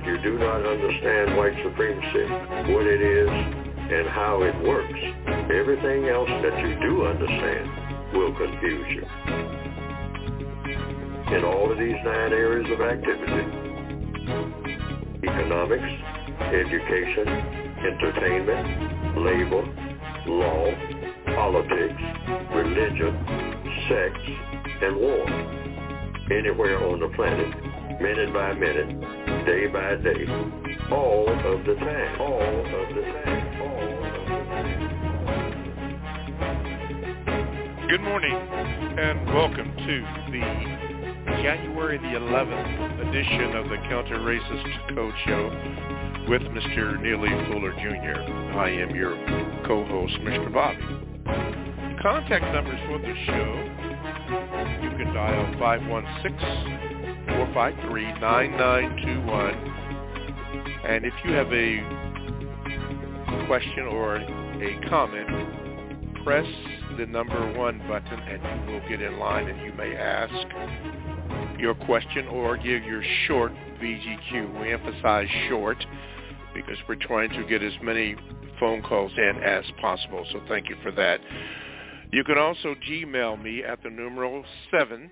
you do not understand white supremacy, what it is, and how it works, everything else that you do understand will confuse you. In all of these 9 areas of activity, economics, education, entertainment, labor, law, politics, religion, sex, and war. Anywhere on the planet, minute by minute, day by day, all of the time, all of the time, all of the time. Good morning and welcome to the January the 11th edition of the Counter-Racist Code Show with Mr. Neely Fuller Jr. I am your co-host, Mr. Bobby. Contact numbers for the show, you can dial 516-453-9921. And if you have a question or a comment, press the number 1 button and you will get in line and you may ask your question or give your short VGQ. We emphasize short because we're trying to get as many phone calls in as possible, so thank you for that. You can also Gmail me at the numeral 7,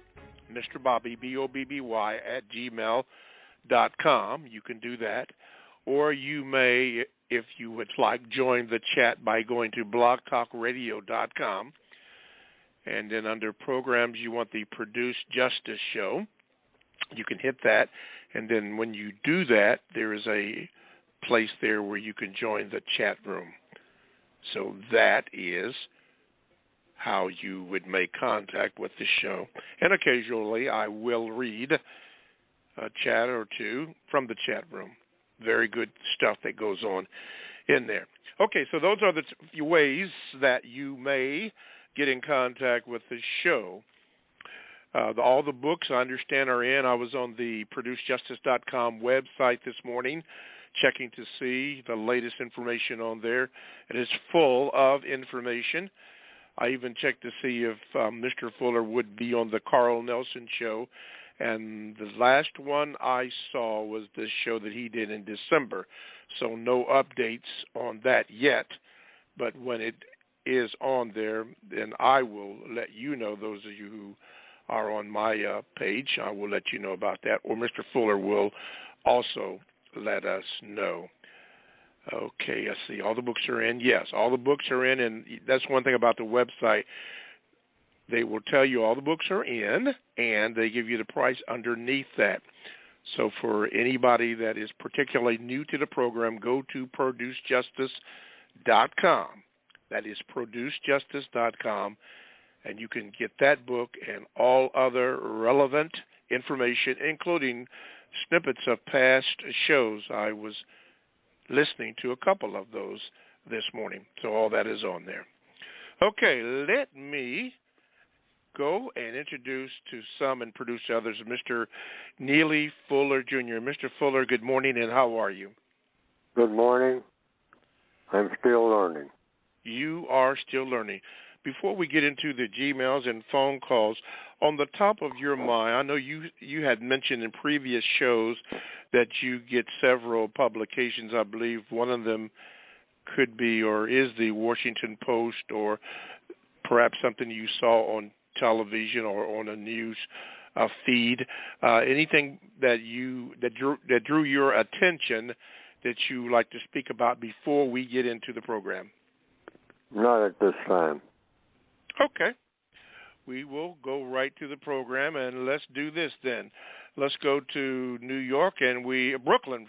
Mr. Bobby, BOBBY, at gmail.com. You can do that. Or you may, if you would like, join the chat by going to blogtalkradio.com. And then under programs, you want the Produced Justice Show. You can hit that. And then when you do that, there is a place there where you can join the chat room. So that is how you would make contact with the show. And occasionally I will read a chat or two from the chat room. Very good stuff that goes on in there. Okay, so those are the ways that you may get in contact with the show. All the books, I understand, are in. I was on the ProduceJustice.com website this morning checking to see the latest information on there. It is full of information. I even checked to see if Mr. Fuller would be on the Carl Nelson show, and the last one I saw was the show that he did in December, so no updates on that yet, but when it is on there, then I will let you know, those of you who are on my page, I will let you know about that, or Mr. Fuller will also let us know. Okay, let's see. All the books are in. Yes, all the books are in, and that's one thing about the website. They will tell you all the books are in, and they give you the price underneath that. So for anybody that is particularly new to the program, go to ProduceJustice.com. That is ProduceJustice.com, and you can get that book and all other relevant information, including snippets of past shows. I was listening to a couple of those this morning, so all that is on there. Okay, let me go and introduce to some and produce to others Mr. Neely Fuller Jr. Mr. Fuller, good morning, and how are you? Good morning. I'm still learning. You are still learning. Before we get into the Gmails and phone calls, on the top of your mind, I know you had mentioned in previous shows that you get several publications. I believe one of them could be or is the Washington Post, or perhaps something you saw on television or on a news feed. Anything that drew your attention that you like to speak about before we get into the program? Not at this time. Okay. We will go right to the program, and let's do this then. Let's go to New York and Brooklyn,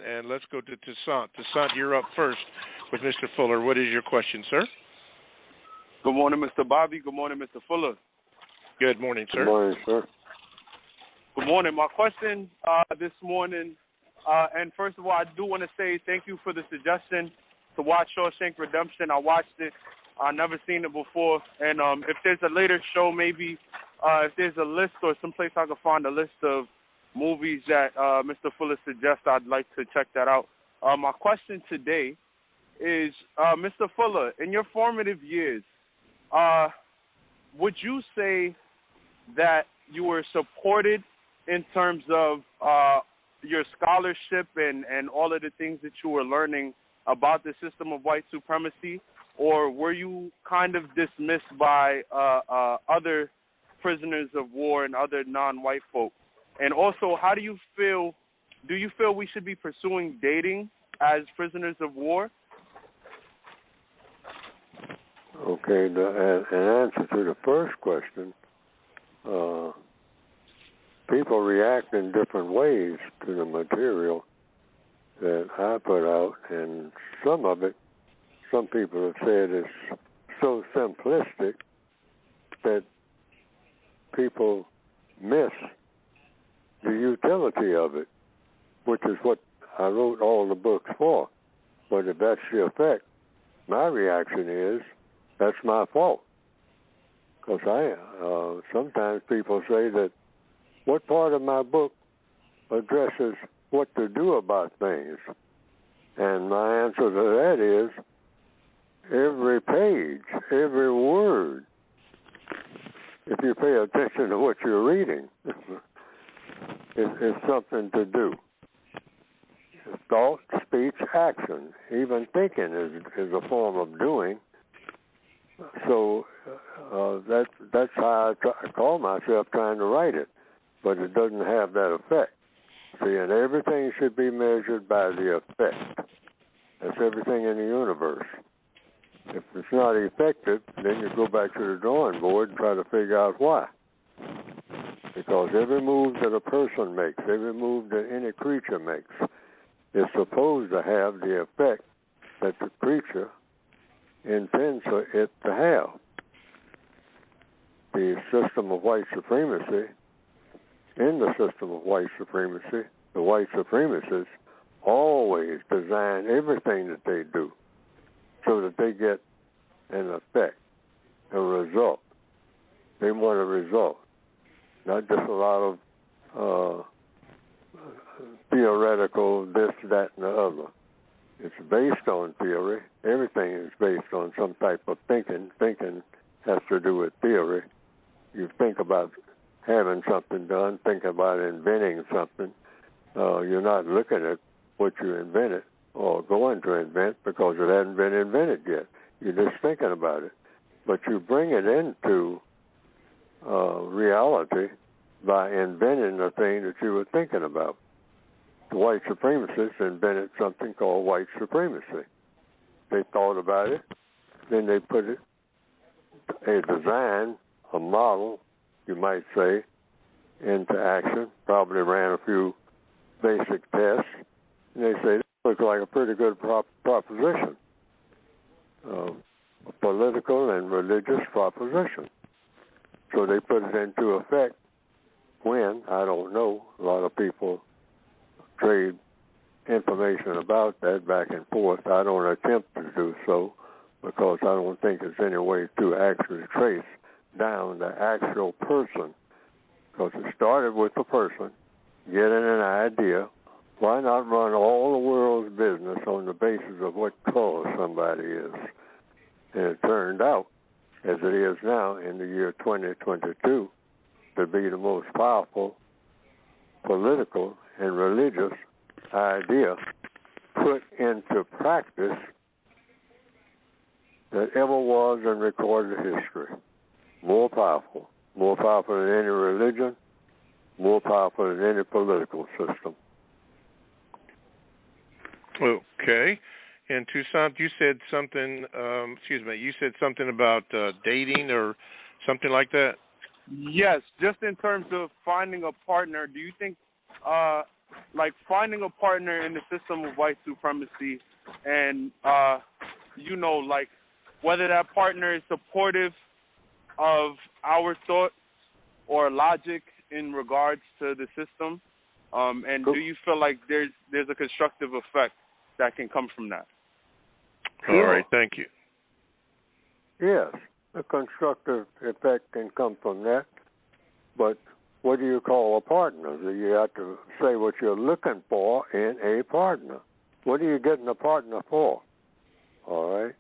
and let's go to Toussaint. Toussaint, you're up first with Mr. Fuller. What is your question, sir? Good morning, Mr. Bobby. Good morning, Mr. Fuller. Good morning, sir. Good morning, sir. Good morning. My question this morning, and first of all, I do want to say thank you for the suggestion to watch Shawshank Redemption. I watched it. I've never seen it before. And if there's a later show, maybe if there's a list or someplace I can find a list of movies that Mr. Fuller suggests, I'd like to check that out. My question today is, Mr. Fuller, in your formative years, would you say that you were supported in terms of your scholarship and all of the things that you were learning about the system of white supremacy, or were you kind of dismissed by other prisoners of war and other non-white folk? And also, how do you feel we should be pursuing dating as prisoners of war? Okay, in answer to the first question, people react in different ways to the material that I put out, and some people have said it's so simplistic that people miss the utility of it, which is what I wrote all the books for. But if that's the effect, my reaction is that's my fault. Because sometimes people say that what part of my book addresses what to do about things? And my answer to that is every page, every word, if you pay attention to what you're reading, is something to do. Thought, speech, action. Even thinking is a form of doing. So that's how I call myself trying to write it, but it doesn't have that effect. See, and everything should be measured by the effect. That's everything in the universe. If it's not effective, then you go back to the drawing board and try to figure out why. Because every move that a person makes, every move that any creature makes, is supposed to have the effect that the creature intends for it to have. The system of white supremacy, in the system of white supremacy, the white supremacists always design everything that they do so that they get an effect, a result. They want a result, not just a lot of theoretical this, that, and the other. It's based on theory. Everything is based on some type of thinking. Thinking has to do with theory. You think about having something done, think about inventing something. You're not looking at what you invented or going to invent because it hasn't been invented yet. You're just thinking about it. But you bring it into reality by inventing the thing that you were thinking about. The white supremacists invented something called white supremacy. They thought about it, then they put it, a design, a model, you might say, into action, probably ran a few basic tests, and they say, this looks like a pretty good proposition, a political and religious proposition. So they put it into effect when, I don't know, a lot of people trade information about that back and forth. I don't attempt to do so because I don't think there's any way to actually trace down the actual person. Because it started with the person getting an idea. Why not run all the world's business on the basis of what color somebody is? And it turned out, as it is now in the year 2022, to be the most powerful political and religious idea put into practice that ever was in recorded history. More powerful than any religion, more powerful than any political system. Okay. And Toussaint, you said something, you said something about dating or something like that? Yes, just in terms of finding a partner, do you think, finding a partner in the system of white supremacy and, whether that partner is supportive of our thoughts or logic in regards to the system, and do you feel like there's a constructive effect that can come from that? Sure. All right, thank you. Yes, a constructive effect can come from that, but what do you call a partner? You have to say what you're looking for in a partner. What are you getting a partner for? All right?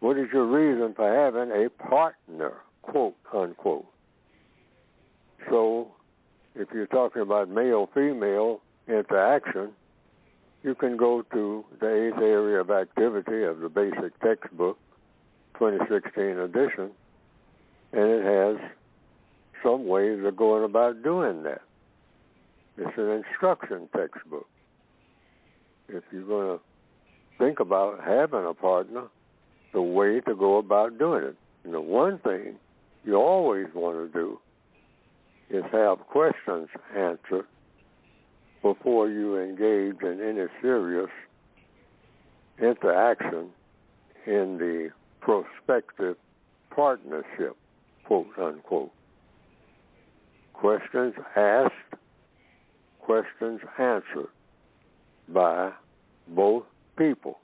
What is your reason for having a partner, quote, unquote? So if you're talking about male, female, into action, you can go to the 8th area of activity of the basic textbook, 2016 edition, and it has some ways of going about doing that. It's an instruction textbook. If you're going to think about having a partner, the way to go about doing it. And the one thing you always want to do is have questions answered before you engage in any serious interaction in the prospective partnership, quote unquote. Questions asked, questions answered by both people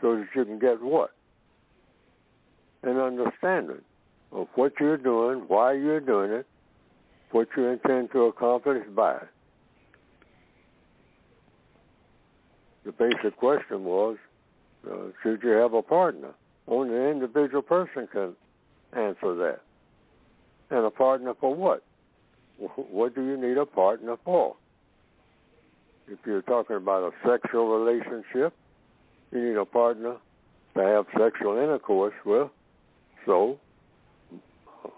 so that you can get what? An understanding of what you're doing, why you're doing it, what you intend to accomplish by it. The basic question was, should you have a partner? Only an individual person can answer that. And a partner for what? What do you need a partner for? If you're talking about a sexual relationship, you need a partner to have sexual intercourse with. So,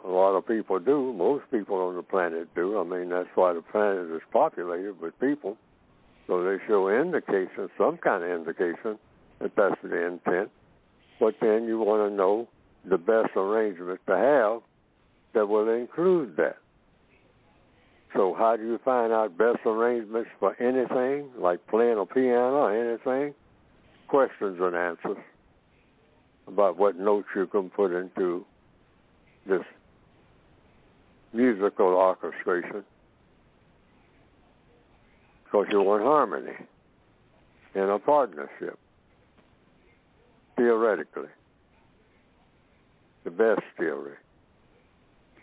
a lot of people do. Most people on the planet do. I mean, that's why the planet is populated with people. So they show indication, some kind of indication, that that's the intent. But then you want to know the best arrangement to have that will include that. So how do you find out best arrangements for anything, like playing a piano or anything? Questions and answers about what notes you can put into this musical orchestration. Because you want harmony in a partnership, theoretically. The best theory.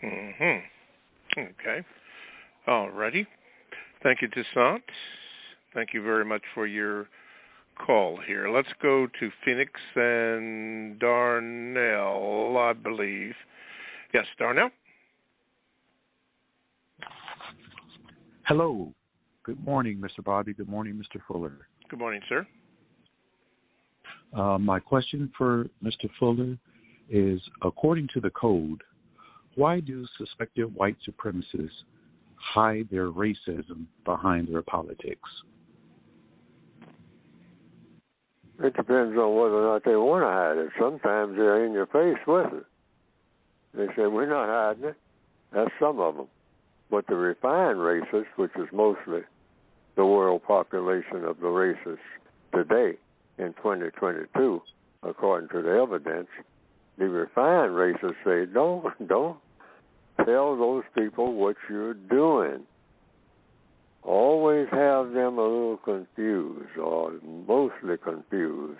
Mm-hmm. Okay. All righty. Thank you, Toussaint. Thank you very much for your call here. Let's go to Phoenix and Darnell, I believe. Yes, Darnell? Hello. Good morning, Mr. Bobby. Good morning, Mr. Fuller. Good morning, sir. My question for Mr. Fuller is, according to the code, why do suspected white supremacists hide their racism behind their politics? It depends on whether or not they want to hide it. Sometimes they're in your face with it. They say, we're not hiding it. That's some of them. But the refined racists, which is mostly the world population of the racists today in 2022, according to the evidence, the refined racists say, don't tell those people what you're doing. Always have them a little confused, or mostly confused.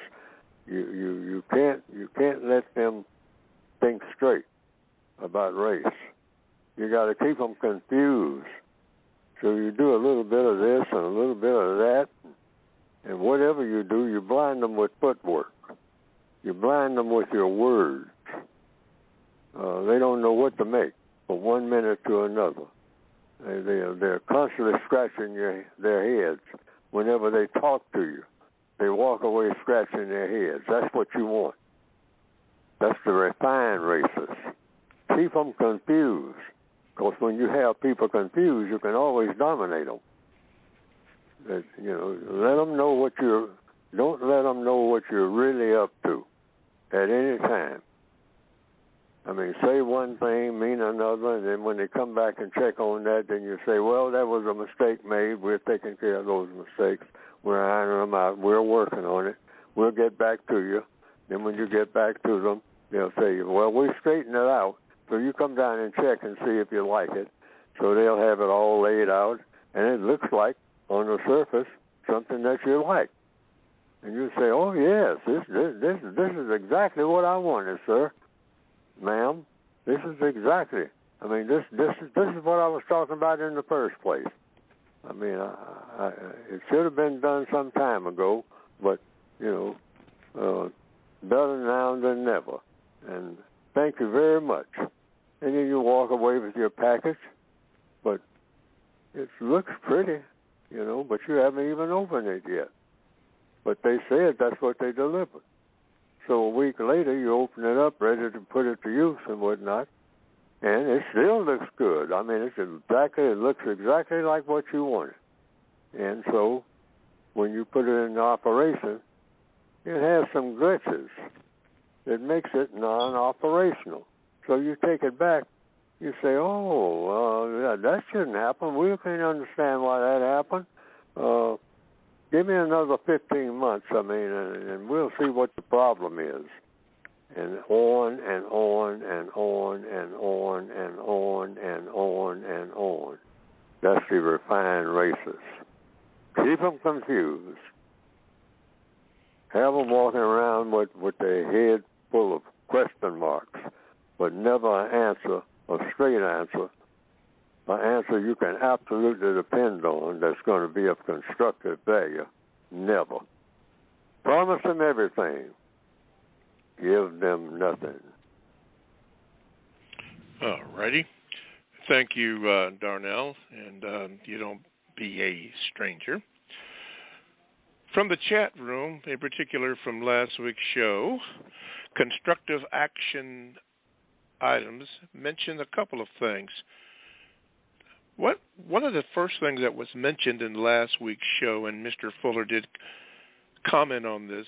You can't let them think straight about race. You got to keep them confused. So you do a little bit of this and a little bit of that, and whatever you do, you blind them with footwork. You blind them with your words. They don't know what to make from one minute to another. They're constantly scratching their heads whenever they talk to you. They walk away scratching their heads. That's what you want. That's the refined racists. Keep them confused. Because when you have people confused, you can always dominate them. Let them know what don't let them know what you're really up to at any time. I mean, say one thing, mean another, and then when they come back and check on that, then you say, well, that was a mistake made. We're taking care of those mistakes. We're ironing them out. We're working on it. We'll get back to you. Then when you get back to them, they'll say, well, we straightened it out. So you come down and check and see if you like it. So they'll have it all laid out, and it looks like, on the surface, something that you like. And you say, oh, yes, this is exactly what I wanted, sir. Ma'am, this is exactly. I mean, this is what I was talking about in the first place. I mean, it should have been done some time ago, but, better now than never. And thank you very much. And then you walk away with your package, but it looks pretty. but you haven't even opened it yet. But they said that's what they delivered. So a week later, you open it up, ready to put it to use and whatnot, and it still looks good. I mean, it looks exactly like what you wanted. And so when you put it in operation, it has some glitches. It makes it non-operational. So you take it back, you say, that shouldn't happen. We can't understand why that happened. Give me another 15 months, and we'll see what the problem is. And on and on and on and on and on and on and on. That's the refined races. Keep them confused. Have them walking around with their head full of question marks, but never an answer, a straight answer, an answer you can absolutely depend on that's going to be of constructive value. Never. Promise them everything. Give them nothing. All righty. Thank you, Darnell, and you don't be a stranger. From the chat room, in particular from last week's show, constructive action items mentioned a couple of things. One of the first things that was mentioned in last week's show, and Mr. Fuller did comment on this,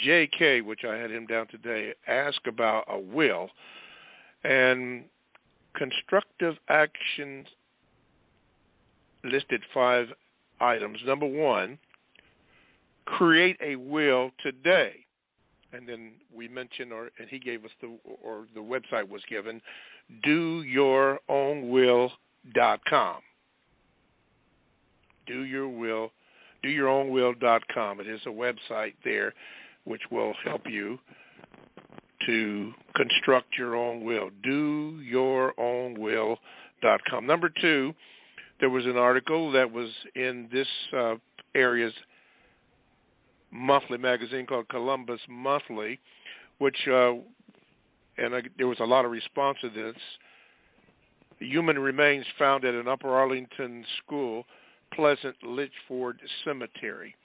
J.K., which I had him down today, asked about a will, and constructive actions listed 5 items. Number 1, create a will today. And then we mentioned, and he gave us the website was given, doyourownwill.com. doyourownwill.com. It is a website there which will help you to construct your own will. doyourownwill.com. Number 2, there was an article that was in this area's monthly magazine called Columbus Monthly, which, there was a lot of response to this. Human remains found at an Upper Arlington school, Pleasant Litchford Cemetery.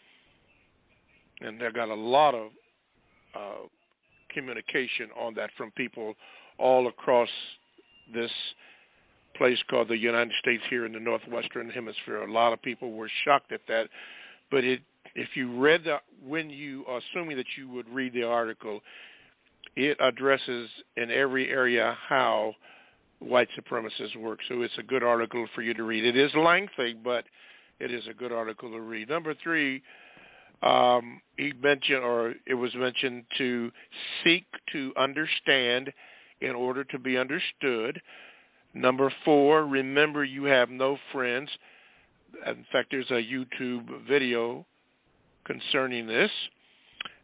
And I got a lot of communication on that from people all across this place called the United States here in the Northwestern Hemisphere. A lot of people were shocked at that. But if you read assuming that you would read the article, it addresses in every area how white supremacists work. So it's a good article for you to read. It is lengthy, but it is a good article to read. Number 3, it was mentioned to seek to understand in order to be understood. Number 4, remember you have no friends. In fact, there's a YouTube video concerning this.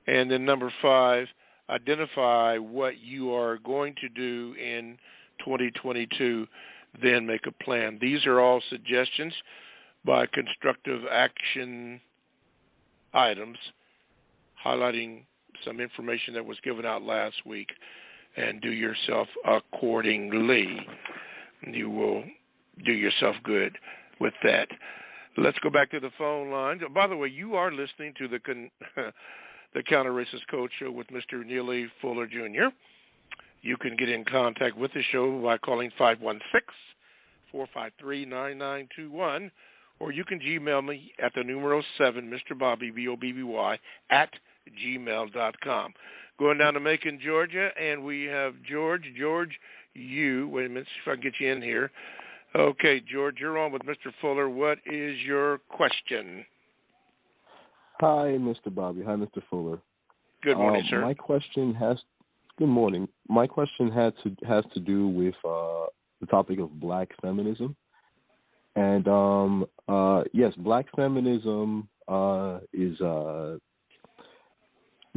And then number 5, identify what you are going to do in 2022, then make a plan. These are all suggestions by constructive action items, highlighting some information that was given out last week, and do yourself accordingly. You will do yourself good with that. Let's go back to the phone lines. By the way, you are listening to the Counter-Racist Code Show with Mr. Neely Fuller, Jr. You can get in contact with the show by calling 516-453-9921, or you can Gmail me at the numero 7, Mr. Bobby, B-O-B-B-Y, at gmail.com. Going down to Macon, Georgia, and we have George. George, wait a minute, see if I can get you in here. Okay, George, you're on with Mr. Fuller. What is your question? Hi, Mr. Bobby. Hi, Mr. Fuller. Good morning, sir. Good morning. My question has to do with the topic of black feminism. And yes, black feminism is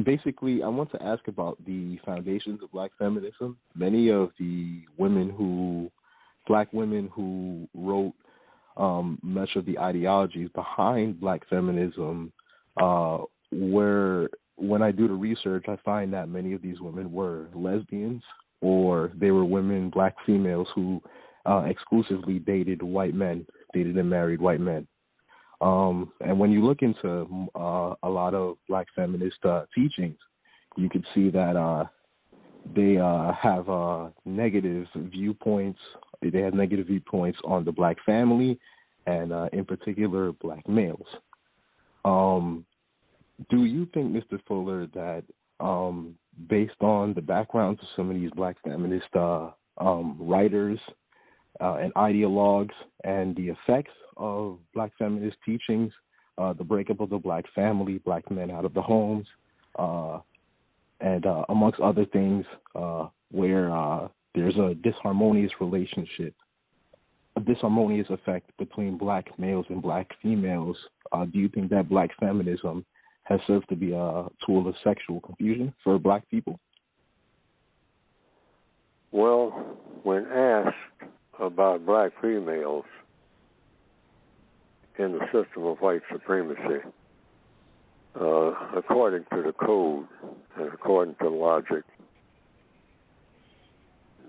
basically, I want to ask about the foundations of black feminism. Many of the black women who wrote much of the ideologies behind black feminism, when I do the research, I find that many of these women were lesbians, or they were black females who exclusively dated and married white men. And when you look into a lot of black feminist teachings, you could see that they have negative viewpoints. They have negative viewpoints on the black family and, in particular, black males. Do you think, Mr. Fuller, that based on the backgrounds of some of these black feminist writers and ideologues and the effects of black feminist teachings, the breakup of the black family, black men out of the homes, and amongst other things, where there's a disharmonious relationship, a disharmonious effect between black males and black females, do you think that black feminism has served to be a tool of sexual confusion for black people? Well, when asked about black females in the system of white supremacy, according to the code and according to logic,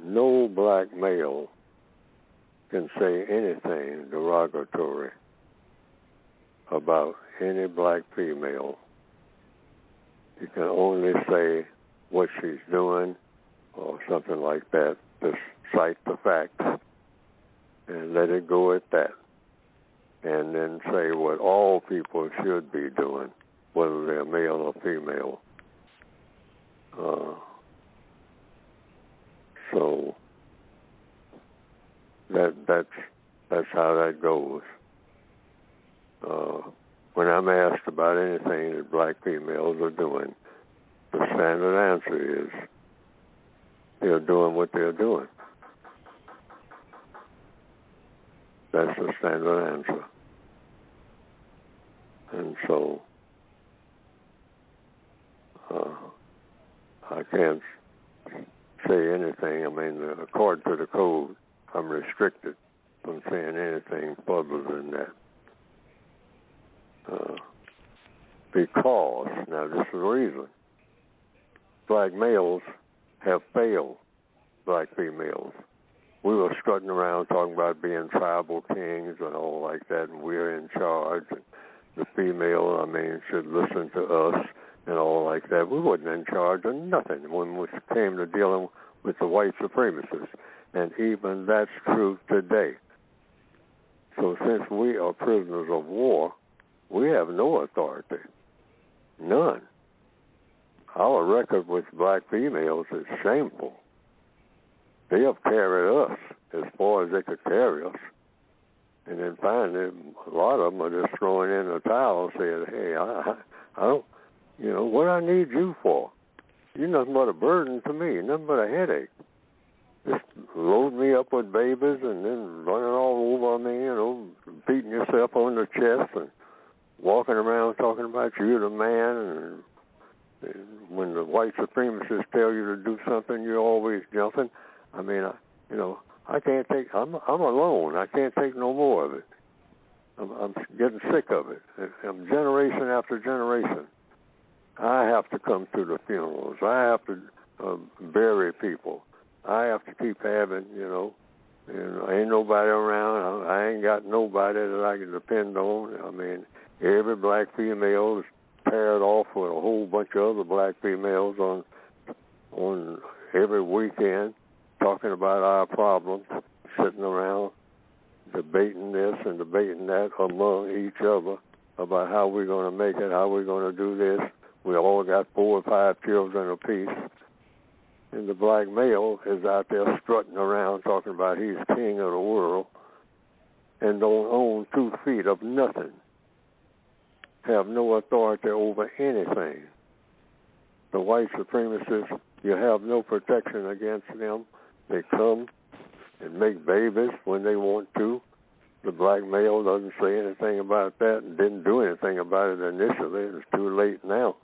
no black male can say anything derogatory about any black female. You can only say what she's doing or something like that, just cite the facts and let it go at that. And then say what all people should be doing, whether they're male or female. So that's how that goes. When I'm asked about anything that black females are doing, the standard answer is they're doing what they're doing. That's the standard answer. And so I can't say anything. I mean, according to the code, I'm restricted from saying anything further than that. Because, now this is the reason, black males have failed black females. We were strutting around talking about being tribal kings and all like that, and we're in charge, and the female, should listen to us and all like that. We wasn't in charge of nothing when we came to dealing with the white supremacists, and even that's true today. So since we are prisoners of war, we have no authority, none. Our record with black females is shameful. They have carried us as far as they could carry us. And then finally, a lot of them are just throwing in the towel saying, hey, I don't, what I need you for? You're nothing but a burden to me, nothing but a headache. Just load me up with babies and then running all over me, beating yourself on the chest and walking around talking about you're the man. And when the white supremacists tell you to do something, you're always jumping. I can't take. I'm alone. I can't take no more of it. I'm getting sick of it. I'm generation after generation. I have to come to the funerals. I have to bury people. I have to keep having, ain't nobody around. I ain't got nobody that I can depend on. Every black female is paired off with a whole bunch of other black females on every weekend, talking about our problems, sitting around debating this and debating that among each other about how we're going to make it, how we're going to do this. We all got 4 or 5 children apiece. And the black male is out there strutting around talking about he's king of the world and don't own 2 feet of nothing, have no authority over anything. The white supremacists, you have no protection against them. They come and make babies when they want to. The black male doesn't say anything about that and didn't do anything about it initially. It's too late now.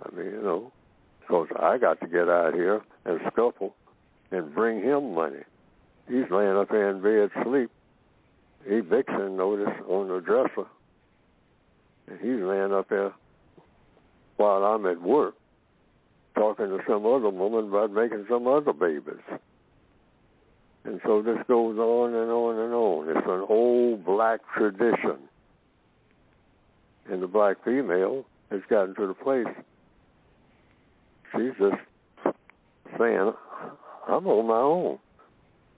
Because I got to get out here and scuffle and bring him money. He's laying up here in bed asleep. Eviction notice on the dresser. And he's laying up there while I'm at work talking to some other woman about making some other babies. And so this goes on and on and on. It's an old black tradition And the black female has gotten to the place, she's just saying, I'm on my own.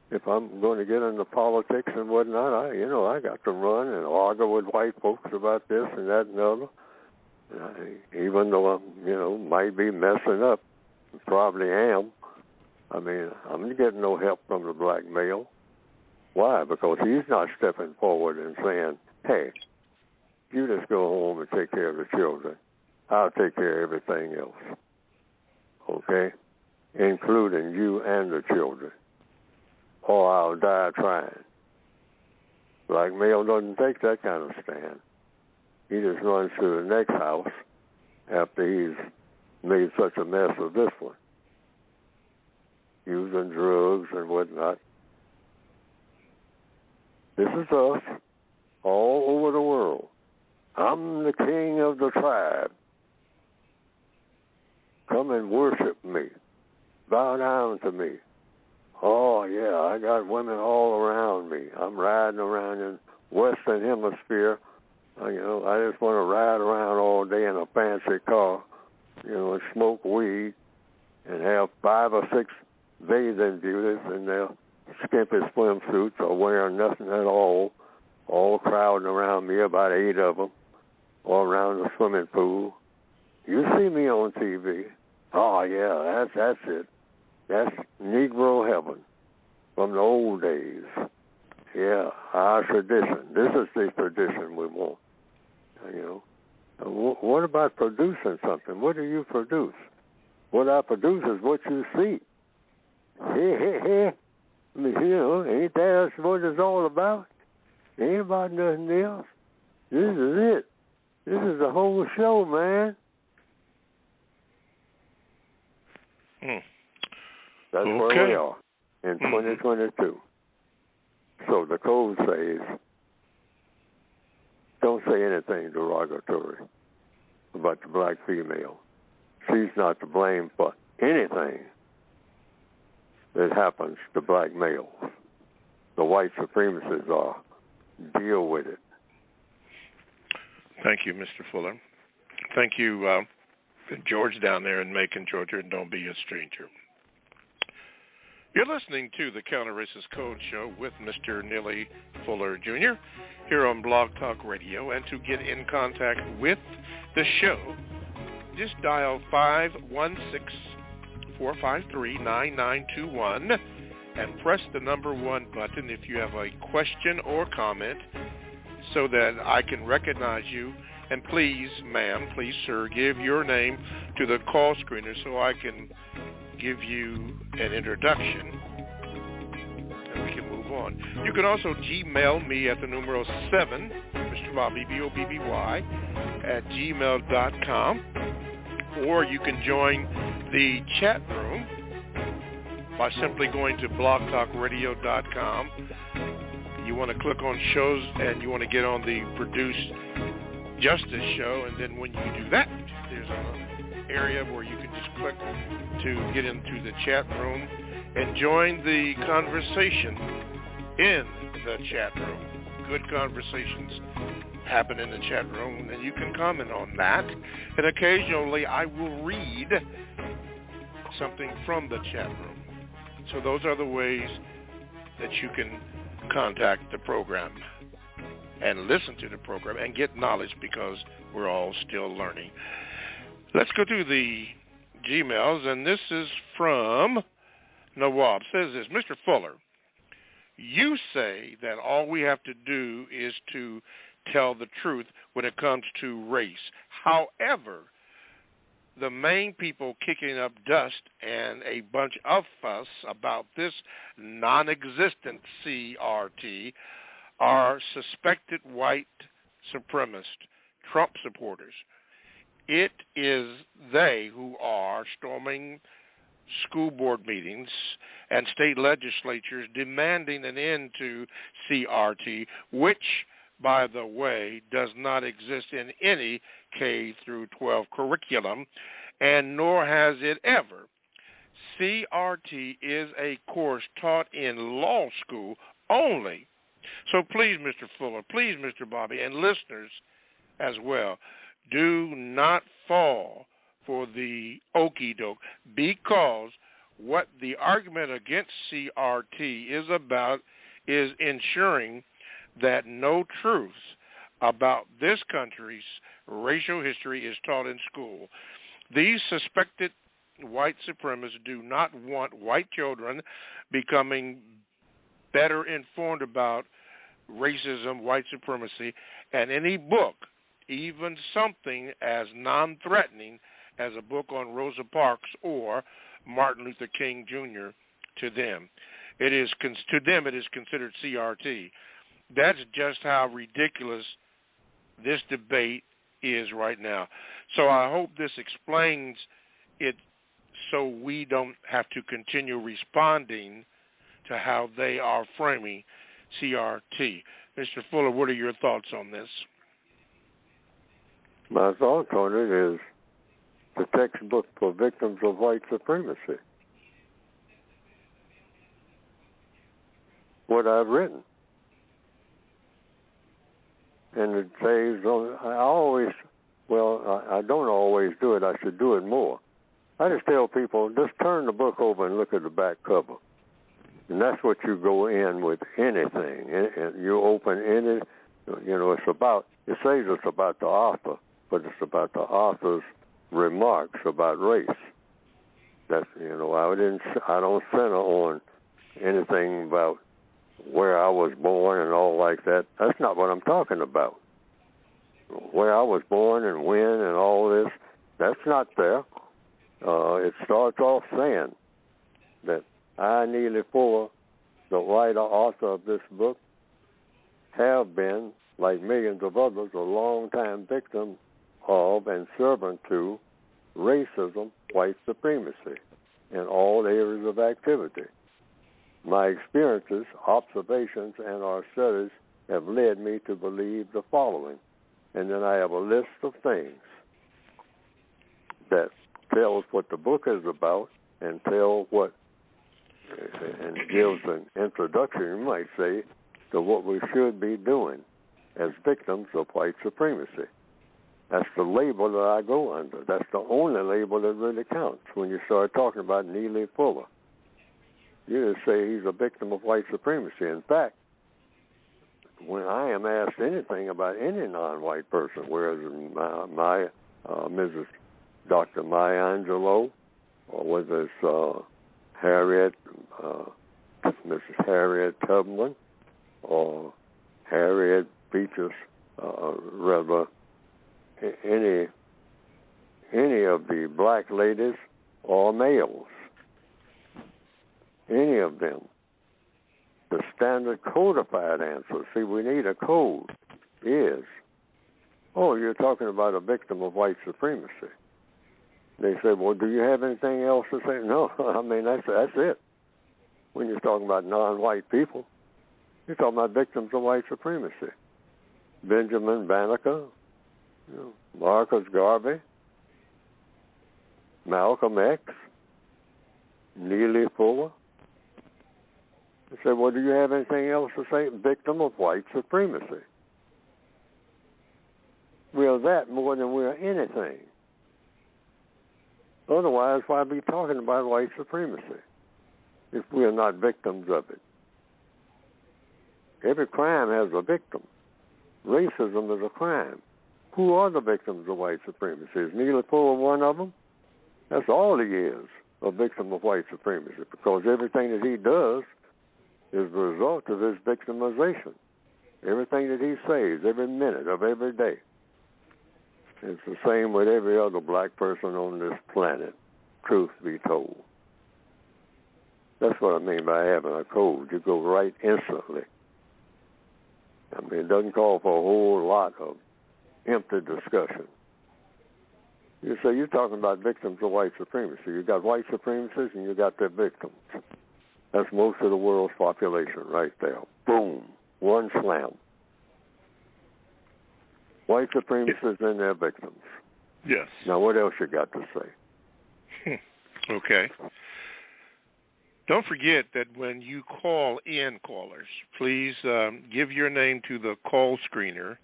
If I'm going to get into politics and whatnot, I got to run and argue with white folks about this and that and the other. Even though I'm, might be messing up, probably am. I mean, I'm not getting no help from the black male. Why? Because he's not stepping forward and saying, hey, you just go home and take care of the children. I'll take care of everything else. Okay? Including you and the children. Or I'll die trying. Black male doesn't take that kind of stand. He just runs to the next house after he's made such a mess of this one. Using drugs and whatnot. This is us all over the world. I'm the king of the tribe. Come and worship me. Bow down to me. Oh, yeah, I got women all around me. I'm riding around in Western Hemisphere. I just want to ride around all day in a fancy car, and smoke weed and have 5 or 6 bathing beauties in their skimpy swimsuits or wearing nothing at all crowding around me, about 8 of them, all around the swimming pool. You see me on TV. Oh, yeah, that's it. That's Negro heaven from the old days. Yeah, our tradition. This is the tradition we want. What about producing something? What do you produce? What I produce is what you see. Hey. I mean, ain't that what it's all about? Ain't about nothing else. This is it. This is the whole show, man. That's where we are in 2022. So the code says, don't say anything derogatory about the black female. She's not to blame for anything that happens to black males. The white supremacists are. Deal with it. Thank you, Mr. Fuller. Thank you, George down there in Macon, Georgia, and don't be a stranger. You're listening to the Counter Racist Code Show with Mr. Neely Fuller Jr. here on Blog Talk Radio. And to get in contact with the show, just dial 516-453-9921 and press the number 1 button if you have a question or comment so that I can recognize you. And please, ma'am, please, sir, give your name to the call screener so I can give you an introduction and we can move on. You can also Gmail me at the numero 7, Mr. Bobby, BOBBY, at gmail.com, or you can join the chat room by simply going to blogtalkradio.com. You want to click on shows and you want to get on the Produced Justice show, and then when you do that, there's an area where you can just click to get into the chat room and join the conversation in the chat room. Good conversations happen in the chat room, and you can comment on that. And occasionally I will read something from the chat room. So those are the ways that you can contact the program and listen to the program and get knowledge, because we're all still learning. Let's go to the Gmails, and this is from Nawab. Says this: Mr. Fuller, you say that all we have to do is to tell the truth when it comes to race. However, the main people kicking up dust and a bunch of fuss about this non-existent CRT are suspected white supremacist Trump supporters. It is they who are storming school board meetings and state legislatures demanding an end to CRT, which, by the way, does not exist in any K through 12 curriculum, and nor has it ever. CRT is a course taught in law school only. So please, Mr. Fuller, please, Mr. Bobby, and listeners, as well. Do not fall for the okie doke, because what the argument against CRT is about is ensuring that no truth about this country's racial history is taught in school. These suspected white supremacists do not want white children becoming better informed about racism, white supremacy, and any book, even something as non-threatening as a book on Rosa Parks or Martin Luther King Jr. to them. To them it is considered CRT. That's just how ridiculous this debate is right now. So I hope this explains it so we don't have to continue responding to how they are framing CRT. Mr. Fuller, what are your thoughts on this? My thoughts on it is the textbook for victims of white supremacy. What I've written. And it says, I don't always do it. I should do it more. I just tell people, just turn the book over and look at the back cover. And that's what you go in with anything. And you open any, it says it's about the author, but it's about the author's remarks about race. That's, I don't center on anything about where I was born and all like that. That's not what I'm talking about. Where I was born and when and all this, that's not there. It starts off saying that I, Neely Fuller, the writer, author of this book, have been, like millions of others, a long-time victim of and servant to racism, white supremacy, in all areas of activity. My experiences, observations, and our studies have led me to believe the following. And then I have a list of things that tells what the book is about and and gives an introduction, you might say, to what we should be doing as victims of white supremacy. That's the label that I go under. That's the only label that really counts when you start talking about Neely Fuller. You just say he's a victim of white supremacy. In fact, when I am asked anything about any non-white person, whereas my Mrs. Dr. Maya Angelou, or whether it's Mrs. Harriet Tubman, or Harriet Beecher's, any of the black ladies or males, any of them, the standard codified answer, see, we need a code, is, you're talking about a victim of white supremacy. They say, well, do you have anything else to say? No, that's it. When you're talking about non-white people, you're talking about victims of white supremacy. Benjamin Banneker, Marcus Garvey, Malcolm X, Neely Fuller. They say, well, do you have anything else to say? Victim of white supremacy. We are that more than we are anything. Otherwise, why be talking about white supremacy if we are not victims of it? Every crime has a victim. Racism is a crime. Who are the victims of white supremacy? Is Neely Fuller one of them? That's all he is, a victim of white supremacy, because everything that he does is the result of his victimization. Everything that he says, every minute of every day. It's the same with every other black person on this planet, truth be told. That's what I mean by having a code. You go right instantly. It doesn't call for a whole lot of empty discussion. You say, you're talking about victims of white supremacy. You got white supremacists and you got their victims. That's most of the world's population right there. Boom. One slam. White supremacists and their victims. Yes. Now, what else you got to say? Okay. Don't forget that when you call in, callers, please give your name to the call screener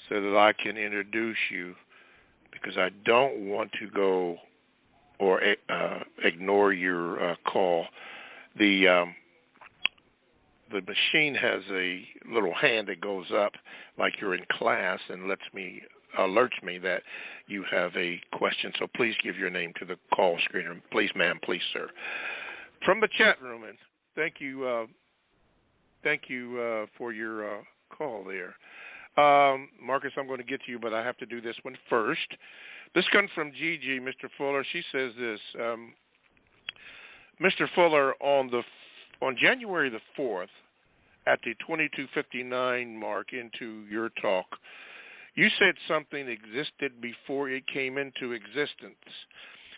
so that I can introduce you, because I don't want to go or ignore your call. The machine has a little hand that goes up like you're in class and alerts me that you have a question. So please give your name to the call screener. Please, ma'am. Please, sir. From the chat room, and thank you for your call there. Marcus, I'm going to get to you, but I have to do this one first. This comes from Gigi, Mr. Fuller. She says this, Mr. Fuller, on January the 4th, at the 22:59 mark into your talk, you said something existed before it came into existence.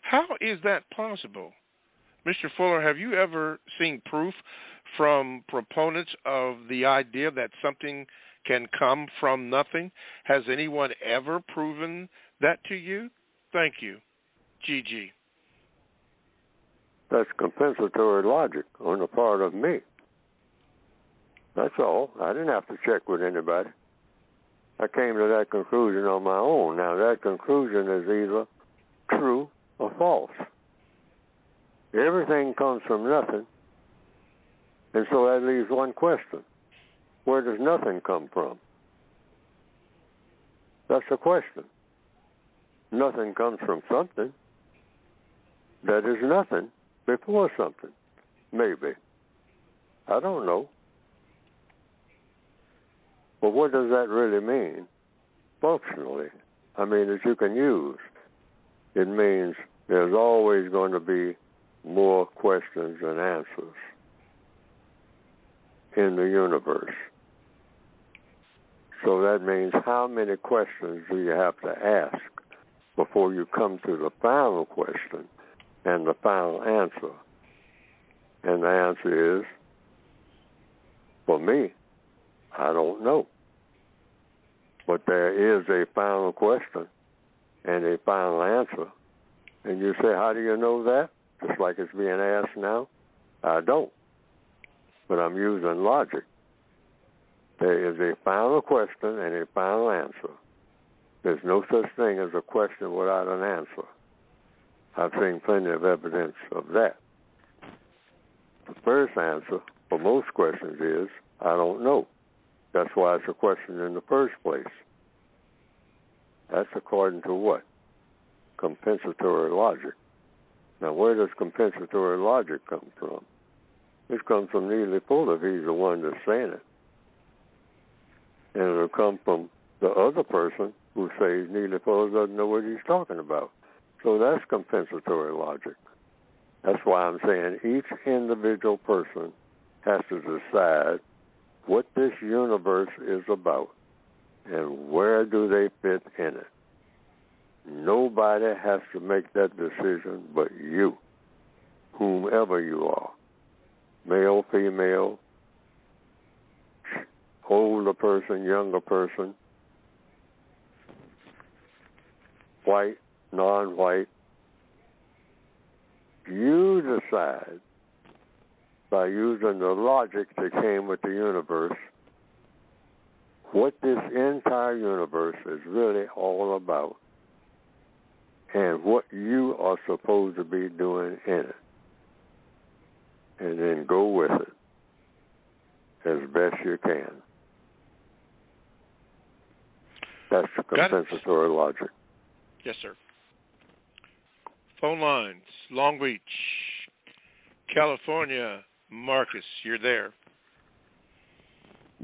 How is that possible? Mr. Fuller, have you ever seen proof from proponents of the idea that something can come from nothing? Has anyone ever proven that to you? Thank you. Gigi. That's compensatory logic on the part of me. That's all. I didn't have to check with anybody. I came to that conclusion on my own. Now, that conclusion is either true or false. Everything comes from nothing, and so that leaves one question. Where does nothing come from? That's the question. Nothing comes from something. That is nothing before something. Maybe. I don't know. But what does that really mean functionally? I mean, that you can use. It means there's always going to be more questions than answers in the universe. So that means how many questions do you have to ask before you come to the final question and the final answer? And the answer is, for me, I don't know. But there is a final question and a final answer. And you say, how do you know that? Just like it's being asked now? I don't. But I'm using logic. There is a final question and a final answer. There's no such thing as a question without an answer. I've seen plenty of evidence of that. The first answer for most questions is, I don't know. That's why it's a question in the first place. That's according to what? Compensatory logic. Now, where does compensatory logic come from? This comes from Neely Fuller, if he's the one that's saying it. And it'll come from the other person who says Neely Fuller doesn't know what he's talking about. So that's compensatory logic. That's why I'm saying each individual person has to decide what this universe is about and where do they fit in it. Nobody has to make that decision but you, whomever you are, male, female, older person, younger person, white, non-white. You decide by using the logic that came with the universe what this entire universe is really all about and what you are supposed to be doing in it. And then go with it as best you can. That's the compensatory logic. Yes, sir. Phone lines, Long Beach, California. Marcus, you're there.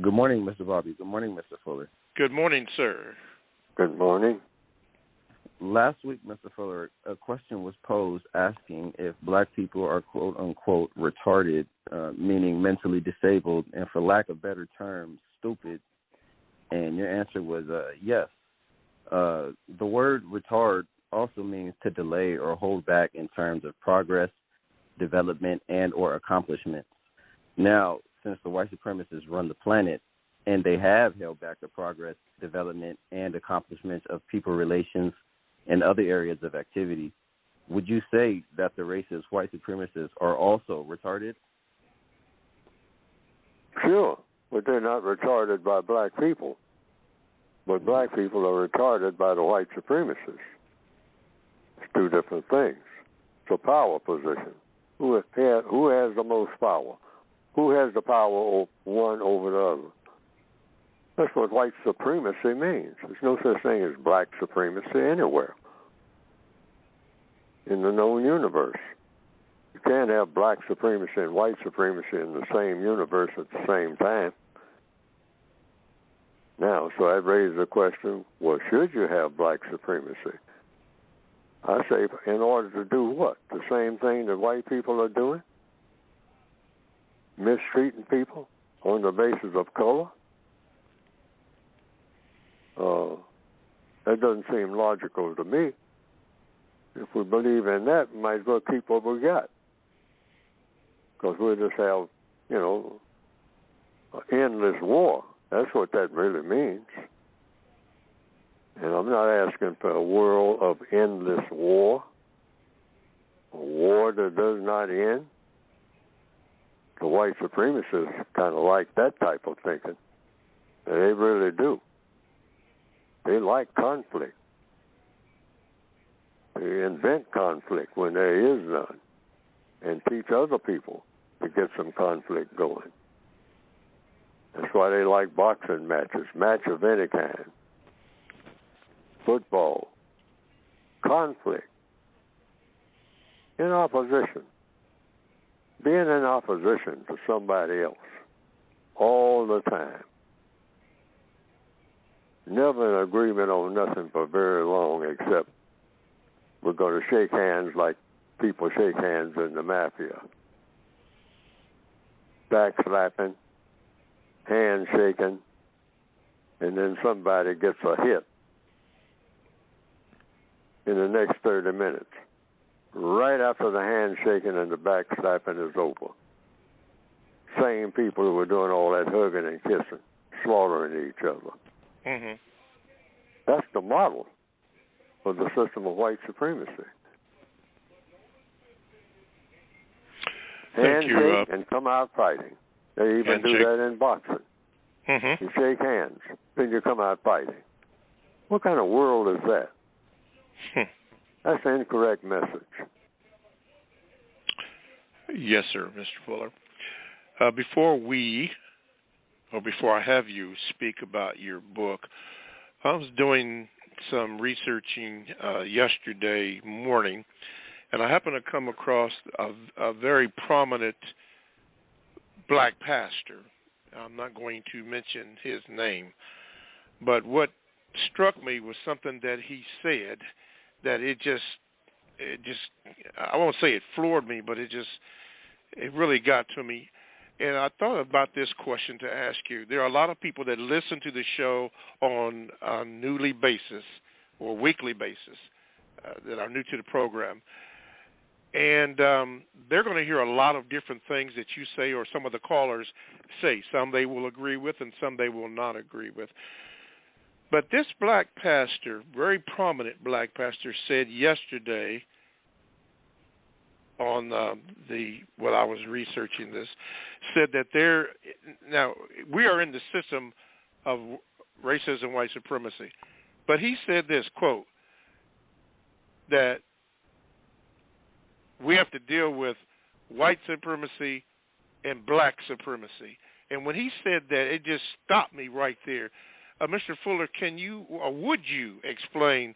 Good morning, Mr. Bobby. Good morning, Mr. Fuller. Good morning, sir. Good morning. Last week, Mr. Fuller, a question was posed asking if black people are quote-unquote retarded, meaning mentally disabled, and for lack of better terms, stupid. And your answer was yes. The word retard also means to delay or hold back in terms of progress, development, and or accomplishments. Now, since the white supremacists run the planet, and they have held back the progress, development, and accomplishments of people relations and other areas of activity, would you say that the racist white supremacists are also retarded? Sure, but they're not retarded by black people. but black people are retarded by the white supremacists. It's two different things. It's a power position. Who has the most power? Who has the power one over the other? That's what white supremacy means. There's no such thing as black supremacy anywhere in the known universe. You can't have black supremacy and white supremacy in the same universe at the same time. Now, so I raise the question, well, should you have black supremacy? I say, in order to do what? The same thing that white people are doing? Mistreating people on the basis of color? That doesn't seem logical to me. If we believe in that, we might as well keep what we got. Because we'll just have, endless war. That's what that really means. And I'm not asking for a world of endless war, a war that does not end. The white supremacists kind of like that type of thinking. And they really do. They like conflict. They invent conflict when there is none and teach other people to get some conflict going. That's why they like boxing matches, match of any kind, football, conflict, in opposition, being in opposition to somebody else all the time. Never an agreement on nothing for very long, except we're going to shake hands like people shake hands in the mafia. Backslapping, handshaking, and then somebody gets a hit in the next 30 minutes, right after the handshaking and the backslapping is over. Same people who were doing all that hugging and kissing, slaughtering each other. Mm-hmm. That's the model of the system of white supremacy. Handshake and come out fighting. They even do that in boxing. Mm-hmm. You shake hands, then you come out fighting. What kind of world is that? That's an incorrect message. Yes, sir, Mr. Fuller. Before I have you speak about your book, I was doing some researching yesterday morning, and I happened to come across a very prominent black pastor. I'm not going to mention his name, but what struck me was something that he said that it just I won't say it floored me, but it really got to me. And I thought about this question to ask you. There are a lot of people that listen to the show on a newly basis or weekly basis that are new to the program. And they're going to hear a lot of different things that you say or some of the callers say. Some they will agree with and some they will not agree with. But this black pastor, very prominent black pastor, said yesterday on when I was researching this, said that now we are in the system of racism, white supremacy. But he said this, quote, that we have to deal with white supremacy and black supremacy. And when he said that, it just stopped me right there. Mr. Fuller, can you or would you explain,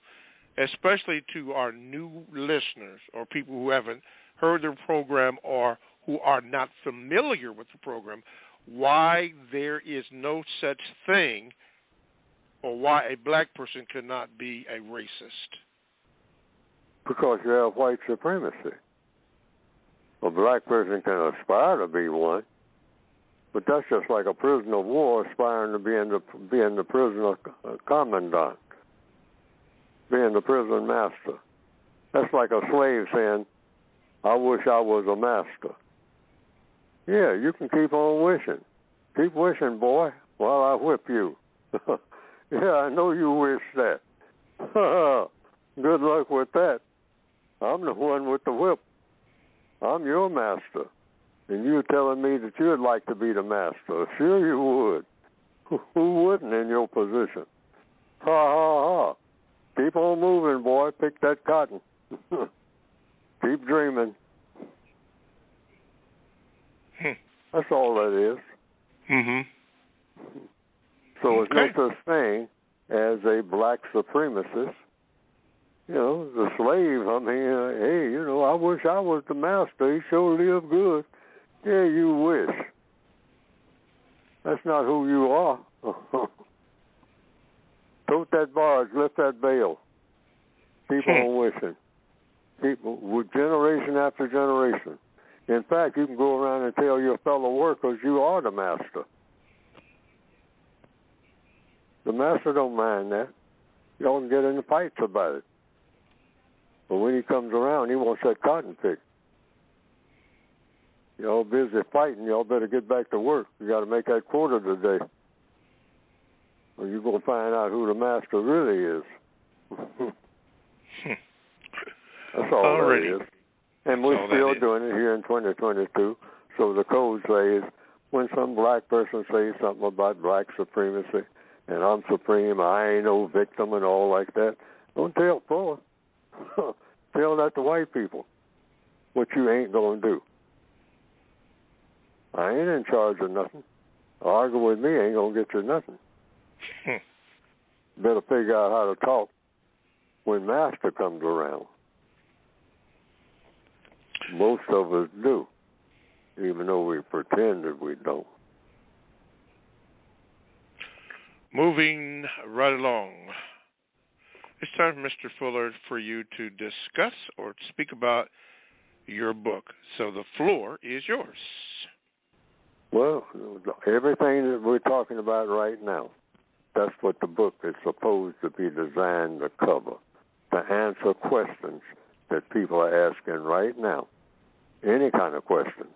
especially to our new listeners or people who haven't heard the program or who are not familiar with the program, why there is no such thing or why a black person cannot be a racist? Because you have white supremacy. A black person can aspire to be one, but that's just like a prisoner of war aspiring to being the prisoner commandant, being the prison master. That's like a slave saying, I wish I was a master. Yeah, you can keep on wishing. Keep wishing, boy, while I whip you. Yeah, I know you wish that. Good luck with that. I'm the one with the whip. I'm your master. And you're telling me that you'd like to be the master. Sure you would. Who wouldn't in your position? Ha, ha, ha. Keep on moving, boy. Pick that cotton. Keep dreaming. That's all that is. Mm-hmm. So it's no such thing as a black supremacist. You know, the slave, I mean, hey, you know, I wish I was the master. He sure lived good. Yeah, you wish. That's not who you are. Tote that barge, lift that bale. Keep on wishing. Keep with generation after generation. In fact, you can go around and tell your fellow workers you are the master. The master don't mind that. Y'all can get into fights about it. But when he comes around, he wants that cotton picked. Y'all busy fighting. Y'all better get back to work. You got to make that quota today, or you're going to find out who the master really is. That's all Already. that is. And we're still doing it here in 2022. So the code says when some black person says something about black supremacy, and I'm supreme, I ain't no victim and all like that, don't tell Paul. Tell that to white people, what you ain't going to do. I ain't in charge of nothing. Argue with me ain't going to get you nothing. Better figure out how to talk when master comes around. Most of us do, even though we pretend that we don't. Moving right along. It's time, Mr. Fuller, for you to discuss or speak about your book. So the floor is yours. Well, everything that we're talking about right now, that's what the book is supposed to be designed to cover, to answer questions that people are asking right now. Any kind of questions.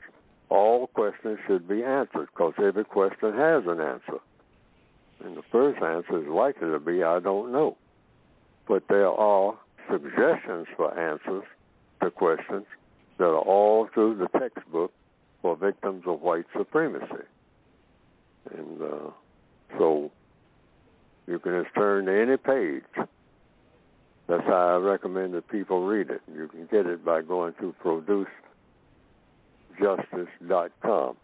All questions should be answered because every question has an answer. And the first answer is likely to be, I don't know. But there are suggestions for answers to questions that are all through the textbook for victims of white supremacy. And so you can just turn to any page. That's how I recommend that people read it. You can get it by going to producejustice.com.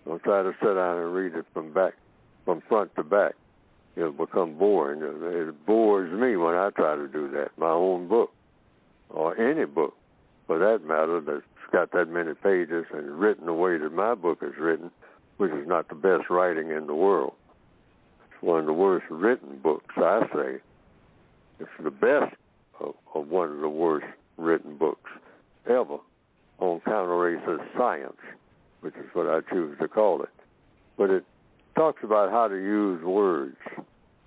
Don't try to sit down and read it from front to back. It'll become boring. It bores me when I try to do that. My own book, or any book, for that matter, that's got that many pages and written the way that my book is written, which is not the best writing in the world. It's one of the worst written books, I say. It's the best of one of the worst written books ever on counter-racist science, which is what I choose to call it. But it talks about how to use words,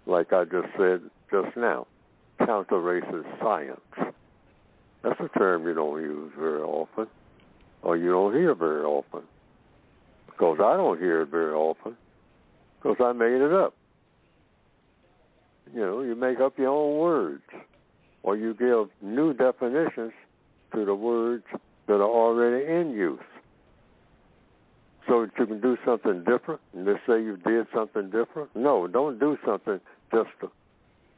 like I just said just now, counter-racist science. That's a term you don't use very often, or you don't hear very often, because I don't hear it very often, because I made it up. You know, you make up your own words, or you give new definitions to the words that are already in use, so that you can do something different and just say you did something different. No, don't do something just to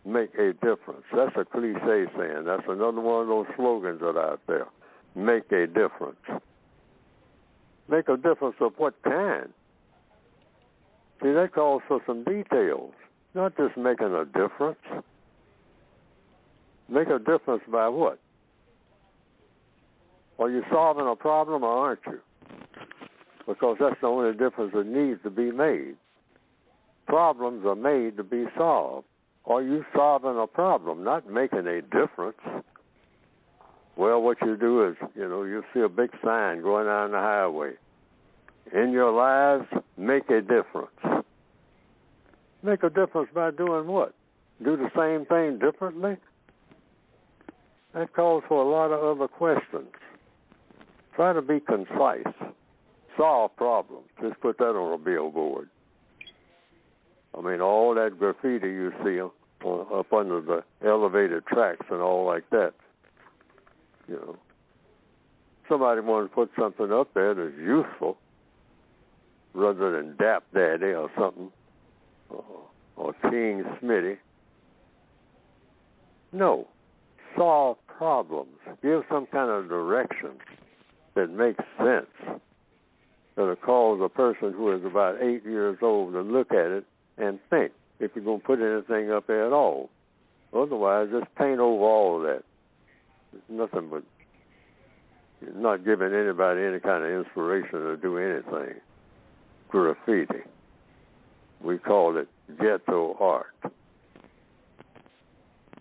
make a difference. That's a cliche saying. That's another one of those slogans that are out there. Make a difference. Make a difference of what kind? See, that calls for some details. Not just making a difference. Make a difference by what? Are you solving a problem or aren't you? Because that's the only difference that needs to be made. Problems are made to be solved. Are you solving a problem, not making a difference? Well, what you do is, you see a big sign going down the highway. In your lives, make a difference. Make a difference by doing what? Do the same thing differently? That calls for a lot of other questions. Try to be concise. Solve problems. Just put that on a billboard. I mean, all that graffiti you see up under the elevated tracks and all like that. Somebody wants to put something up there that's useful rather than Dap Daddy or something, or King Smitty. No. Solve problems. Give some kind of direction that makes sense. That'll cause a person who is about 8 years old to look at it and think, if you're going to put anything up there at all. Otherwise, just paint over all of that. It's nothing but not giving anybody any kind of inspiration to do anything. Graffiti. We call it ghetto art.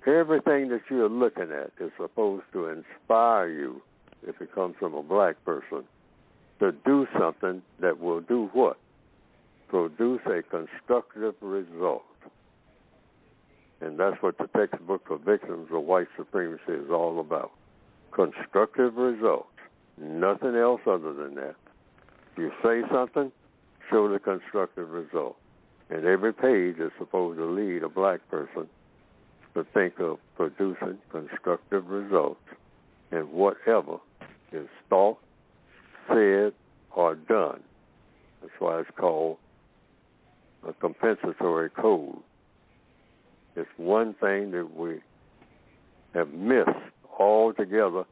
Everything that you're looking at is supposed to inspire you, if it comes from a black person, to do something that will do what? Produce a constructive result. And that's what the textbook for victims of white supremacy is all about. Constructive results. Nothing else other than that. You say something, show the constructive result. And every page is supposed to lead a black person to think of producing constructive results in whatever is thought, said, or done. That's why it's called a compensatory code. It's one thing that we have missed altogether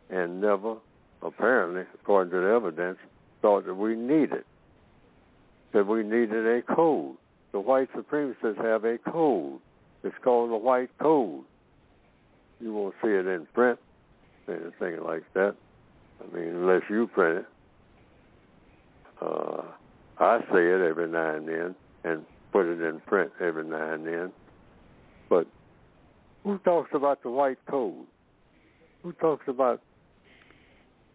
and never, apparently, according to the evidence, thought that we needed. That we needed a code. The white supremacists have a code. It's called the white code. You won't see it in print, anything like that. I mean, unless you print it. I say it every now and then and put it in print every now and then. But who talks about the white code? Who talks about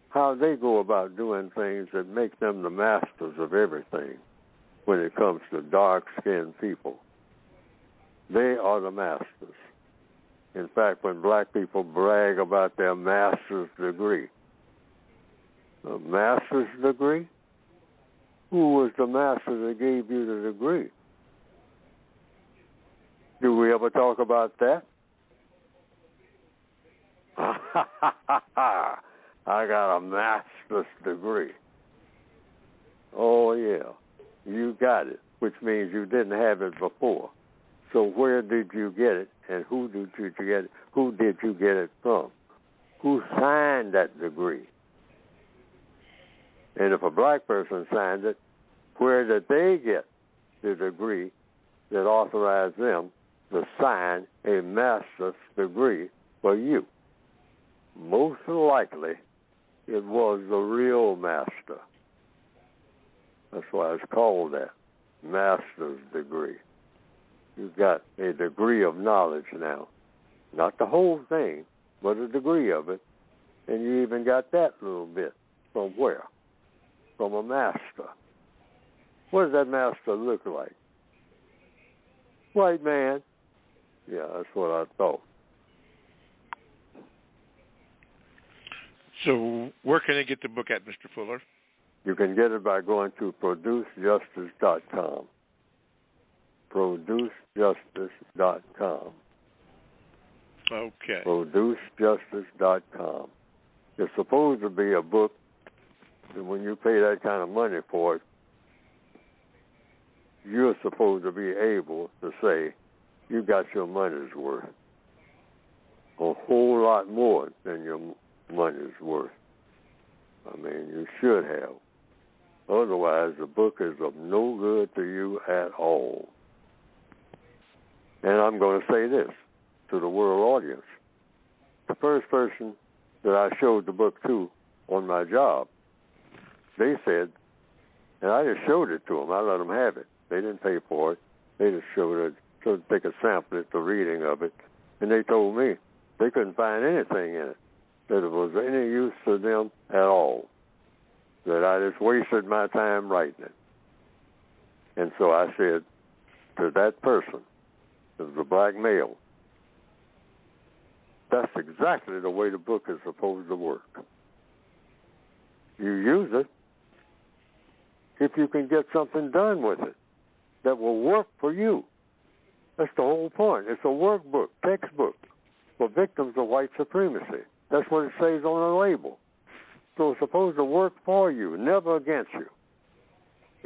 how they go about doing things that make them the masters of everything when it comes to dark-skinned people? They are the masters. In fact, when black people brag about their master's degree, a master's degree? Who was the master that gave you the degree? Do we ever talk about that? I got a master's degree. Oh, yeah. You got it, which means you didn't have it before. So where did you get it, and who did you get it? Who did you get it from? Who signed that degree? And if a black person signed it, where did they get the degree that authorized them to sign a master's degree for you? Most likely, it was the real master. That's why it's called that, master's degree. You've got a degree of knowledge now. Not the whole thing, but a degree of it. And you even got that little bit. From where? From a master. What does that master look like? White man. Yeah, that's what I thought. So where can I get the book at, Mr. Fuller? You can get it by going to producejustice.com. Producejustice.com. Okay. Producejustice.com. It's supposed to be a book that when you pay that kind of money for it, you're supposed to be able to say you got your money's worth. A whole lot more than your money's worth. I mean, you should have. Otherwise, the book is of no good to you at all. And I'm going to say this to the world audience. The first person that I showed the book to on my job, they said, and I just showed it to them. I let them have it. They didn't pay for it. They just showed it, so they could sample it, the reading of it. And they told me they couldn't find anything in it that was any use to them at all, that I just wasted my time writing it. And so I said to that person, it was a black male, that's exactly the way the book is supposed to work. You use it if you can get something done with it that will work for you. That's the whole point. It's a workbook, textbook for victims of white supremacy. That's what it says on the label. So it's supposed to work for you, never against you.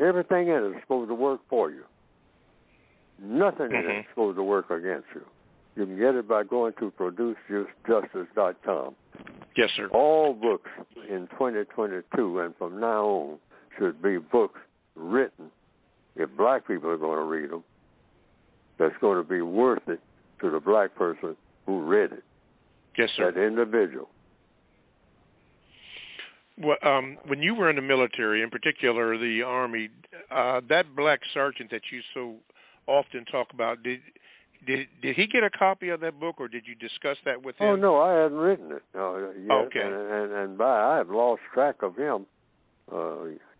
Everything in it is supposed to work for you. Nothing in it is supposed to work against you. You can get it by going to producejustice.com. Yes, sir. All books in 2022 and from now on should be books written, if black people are going to read them, that's going to be worth it to the black person who read it. Yes, sir. That individual. Well, when you were in the military, in particular the Army, that black sergeant that you so often talk about, did he get a copy of that book, or did you discuss that with him? Oh no, I hadn't written it yet. Okay. And I have lost track of him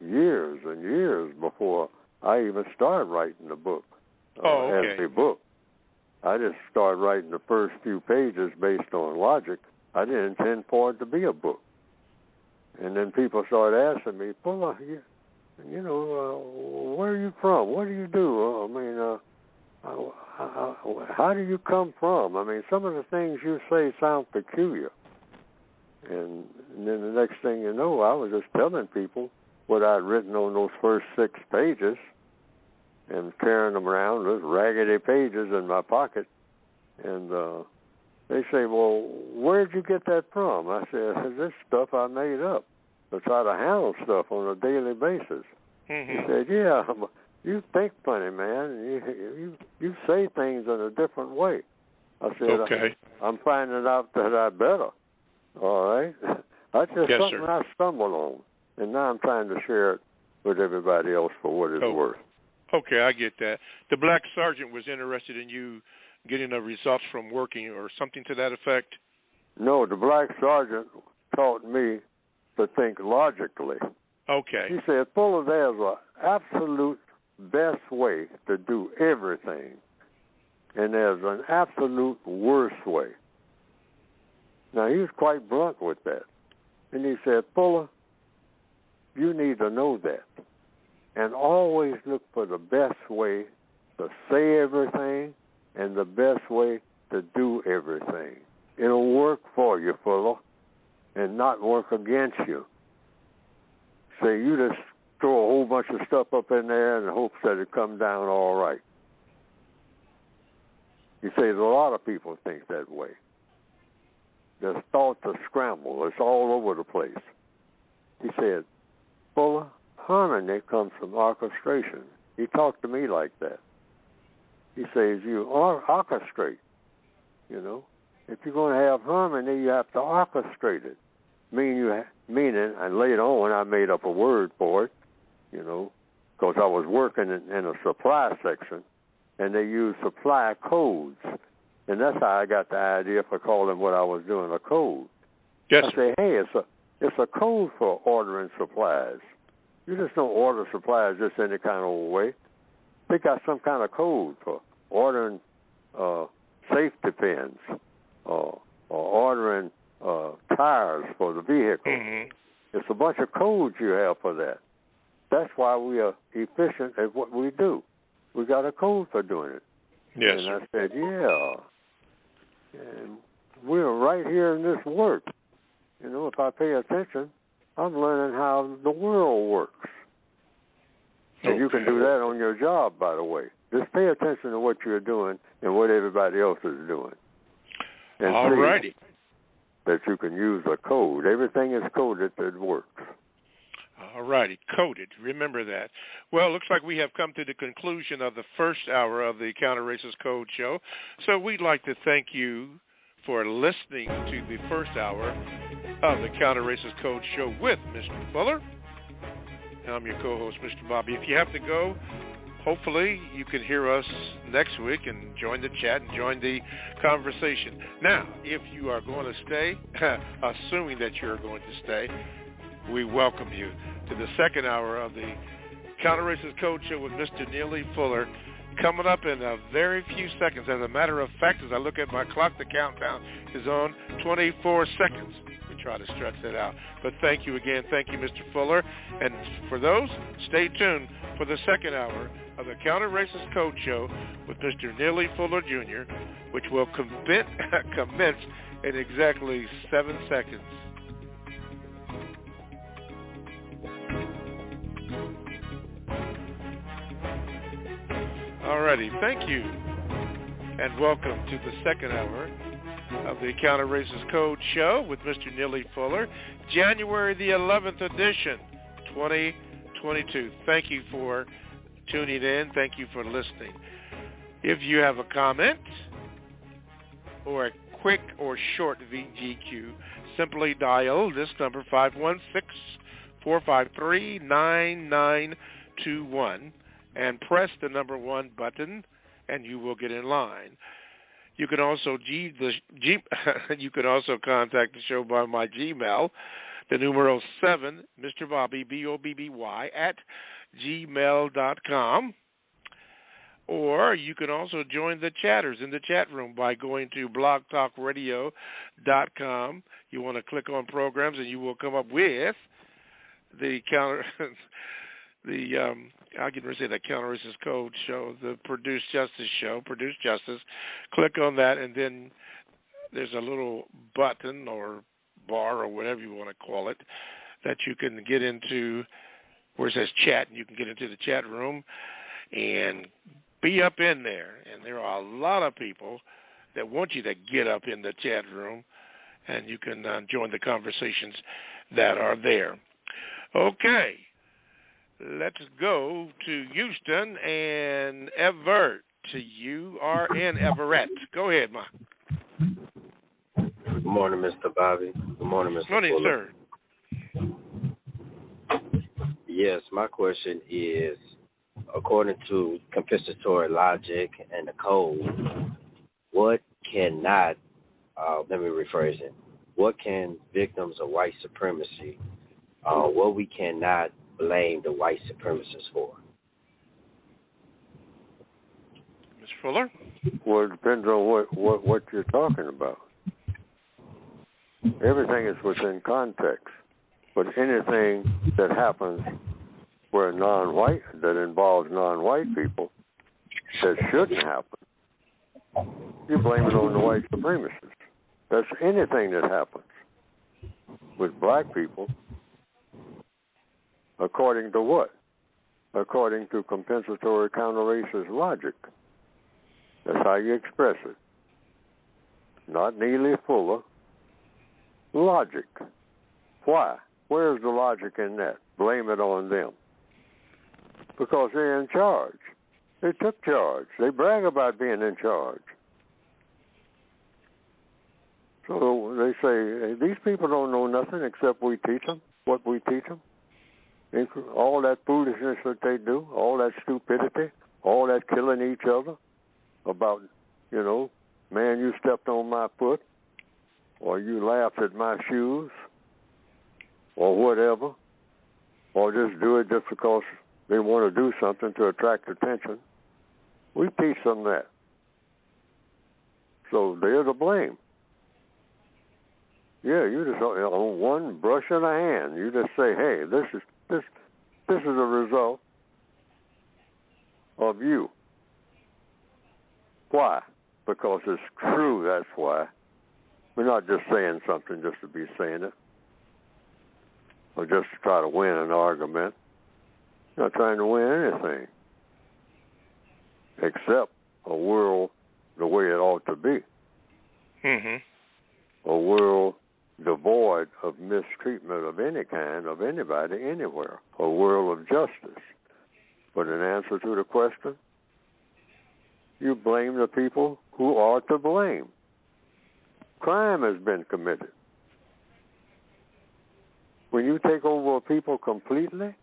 years and years before I even started writing the book. As a book. I just started writing the first few pages based on logic. I didn't intend for it to be a book. And then people started asking me, Fuller, where are you from? What do you do? How do you come from? I mean, some of the things you say sound peculiar. And then the next thing you know, I was just telling people what I'd written on those first 6 pages and carrying them around, those raggedy pages in my pocket. And they say, well, where'd you get that from? I said, this stuff I made up to try to handle stuff on a daily basis. Mm-hmm. He said, yeah, you think funny, man. You say things in a different way. I said, okay. I'm finding out that I better. All right? That's just something sir. I stumbled on. And now I'm trying to share it with everybody else for what it's worth. Okay, I get that. The black sergeant was interested in you getting the results from working or something to that effect? No, the black sergeant taught me to think logically. Okay. He said, Fuller, there's an absolute best way to do everything, and there's an absolute worst way. Now, he was quite blunt with that. And he said, Fuller, you need to know that. And always look for the best way to say everything and the best way to do everything. It'll work for you, Fuller, and not work against you. Say, you just throw a whole bunch of stuff up in there in the hopes that it come down all right. He says a lot of people think that way. Their thoughts are scrambled. It's all over the place. He said, Fuller, harmony comes from orchestration. He talked to me like that. He says, you orchestrate, If you're going to have harmony, you have to orchestrate it. Meaning, and later on I made up a word for it, because I was working in a supply section, and they used supply codes. And that's how I got the idea for calling what I was doing a code. Yes, I say, hey, it's a code for ordering supplies. You just don't order supplies just any kind of way. They got some kind of code for ordering safety pins or ordering tires for the vehicle. Mm-hmm. It's a bunch of codes you have for that. That's why we are efficient at what we do. We got a code for doing it. Yes. And I said, yeah. And we're right here in this work. If I pay attention, I'm learning how the world works. And you can do that on your job, by the way. Just pay attention to what you're doing and what everybody else is doing. And all righty. That you can use a code. Everything is coded that works. All righty, coded. Remember that. Well, it looks like we have come to the conclusion of the first hour of the Counter-Racist Code Show. So we'd like to thank you for listening to the first hour of the Counter-Racist Code Show with Mr. Fuller. I'm your co-host, Mr. Bobby. If you have to go, hopefully you can hear us next week and join the chat and join the conversation. Now, if you are going to stay, assuming that you're going to stay, we welcome you to the second hour of the Counter-Racist Code Show with Mr. Neely Fuller. Coming up in a very few seconds. As a matter of fact, as I look at my clock, the countdown is on 24 seconds. We try to stretch that out. But thank you again. Thank you, Mr. Fuller. And for those, stay tuned for the second hour of the Counter-Racist Code Show with Mr. Neely Fuller, Jr., which will commence in exactly 7 seconds. Alrighty, thank you and welcome to the second hour of the Counter Racist Code Show with Mr. Neely Fuller, January the 11th edition, 2022. Thank you for tuning in. Thank you for listening. If you have a comment or a quick or short VGQ, simply dial this number, 516-453-9921, and press the number 1 button, and you will get in line. You can also you can also contact the show by my Gmail, the numero 7, Mr. Bobby, BOBBY, at gmail.com. Or you can also join the chatters in the chat room by going to blogtalkradio.com. You want to click on programs, and you will come up with the counter. I can say the Counter Racist Code show, the Produce Justice show, Produce Justice. Click on that, and then there's a little button or bar or whatever you want to call it that you can get into where it says chat, and you can get into the chat room and be up in there. And there are a lot of people that want you to get up in the chat room, and you can join the conversations that are there. Okay. Let's go to Houston and Everett. You are in Everett. Go ahead, Ma. Good morning, Mr. Bobby. Good morning, Mr. Morning, Fuller. Sir. Yes, my question is, according to compensatory logic and the code, what cannot, let me rephrase it, what can victims of white supremacy, what we cannot blame the white supremacists for? Mr. Fuller? Well, it depends on what you're talking about. Everything is within context. But anything that happens where that involves non-white people that shouldn't happen, you blame it on the white supremacists. That's anything that happens with black people. According to what? According to compensatory counter-racist logic. That's how you express it. Not Neely Fuller. Logic. Why? Where's the logic in that? Blame it on them. Because they're in charge. They took charge. They brag about being in charge. So they say, hey, these people don't know nothing except we teach them what we teach them. All that foolishness that they do, all that stupidity, all that killing each other about, man, you stepped on my foot, or you laughed at my shoes, or whatever, or just do it just because they want to do something to attract attention. We teach them that. So they're to blame. Yeah, you just on one brush of the hand, you just say, hey, this is a result of you. Why? Because it's true, that's why. We're not just saying something just to be saying it, or just to try to win an argument. We're not trying to win anything, except a world the way it ought to be. Mm-hmm. A world devoid of mistreatment of any kind, of anybody, anywhere. A world of justice. But in answer to the question, you blame the people who are to blame. Crime has been committed. When you take over people completely,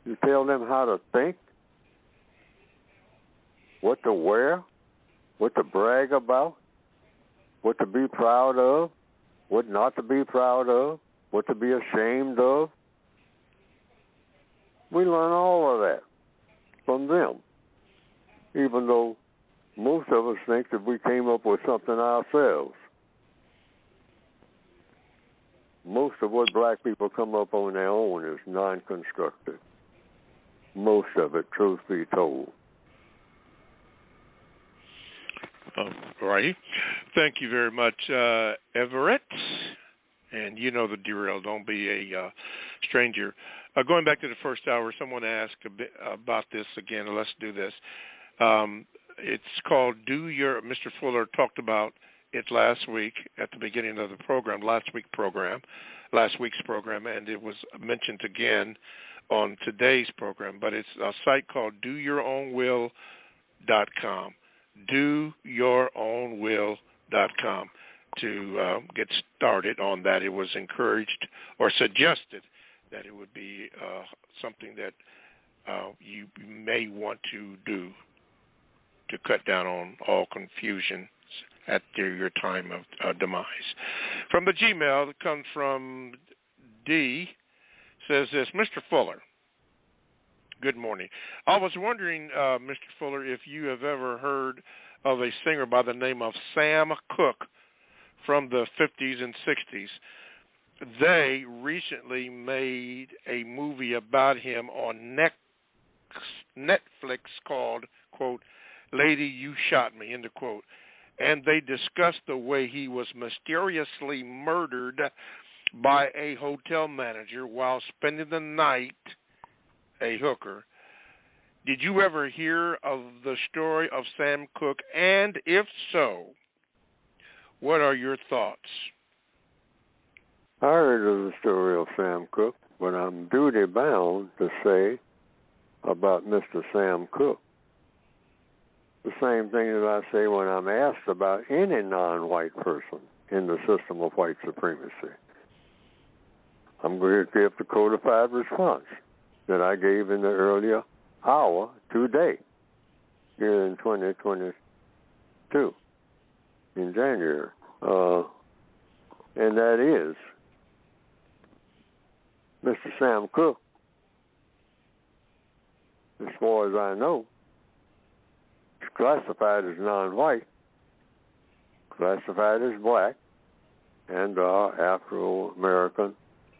you tell them how to think, what to wear, what to brag about, what to be proud of, what not to be proud of, what to be ashamed of. We learn all of that from them, even though most of us think that we came up with something ourselves. Most of what black people come up on their own is non-constructive. Most of it, truth be told. All righty. Thank you very much, Everett. And you know the drill. Don't be a stranger. Going back to the first hour, someone asked a bit about this again. Let's do this. It's called Mr. Fuller talked about it last week at the beginning of the program, last week's program, and it was mentioned again on today's program. But it's a site called DoYourOwnWill.com. DoYourOwnWill.com. To get started on that, it was encouraged or suggested that it would be something that you may want to do to cut down on all confusion at your time of demise. From the Gmail that comes from D, says this: Mr. Fuller, good morning. I was wondering, Mr. Fuller, if you have ever heard of a singer by the name of Sam Cooke from the 50s and 60s. They recently made a movie about him on Netflix called, quote, Lady, You Shot Me, end of quote. And they discussed the way he was mysteriously murdered by a hotel manager while spending the night, a hooker. Did you ever hear of the story of Sam Cooke? And if so, what are your thoughts? I heard of the story of Sam Cooke, but I'm duty bound to say about Mr. Sam Cooke the same thing that I say when I'm asked about any non-white person in the system of white supremacy. I'm going to give the codified response that I gave in the earlier hour today, here in 2022, in January. And that is, Mr. Sam Cooke, as far as I know, is classified as non-white, classified as black, and Afro-American,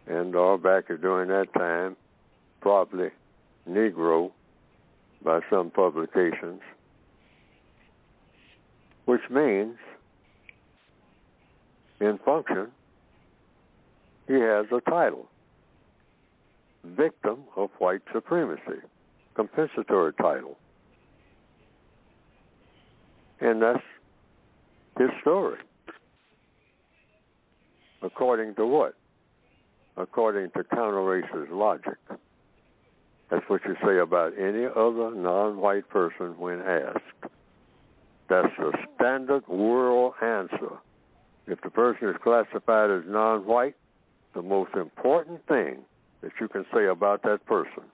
and back during that time, probably Negro by some publications, which means, in function, he has a title, victim of white supremacy, compensatory title. And that's his story. According to what? According to counter-racist logic. That's what you say about any other non-white person when asked. That's the standard world answer. If the person is classified as non-white, the most important thing that you can say about that person,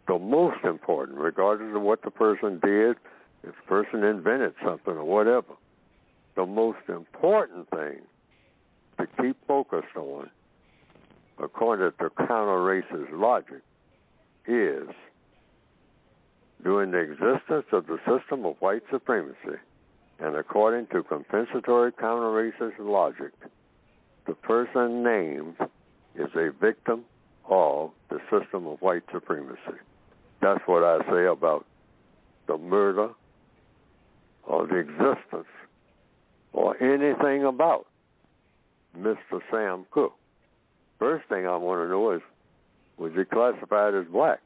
the most important, regardless of what the person did, if the person invented something or whatever, the most important thing to keep focused on, according to counter-racist logic, is during the existence of the system of white supremacy, and according to compensatory counter-racist logic, the person named is a victim of the system of white supremacy. That's what I say about the murder or the existence or anything about Mr. Sam Cooke. First thing I want to know is, was he classified as black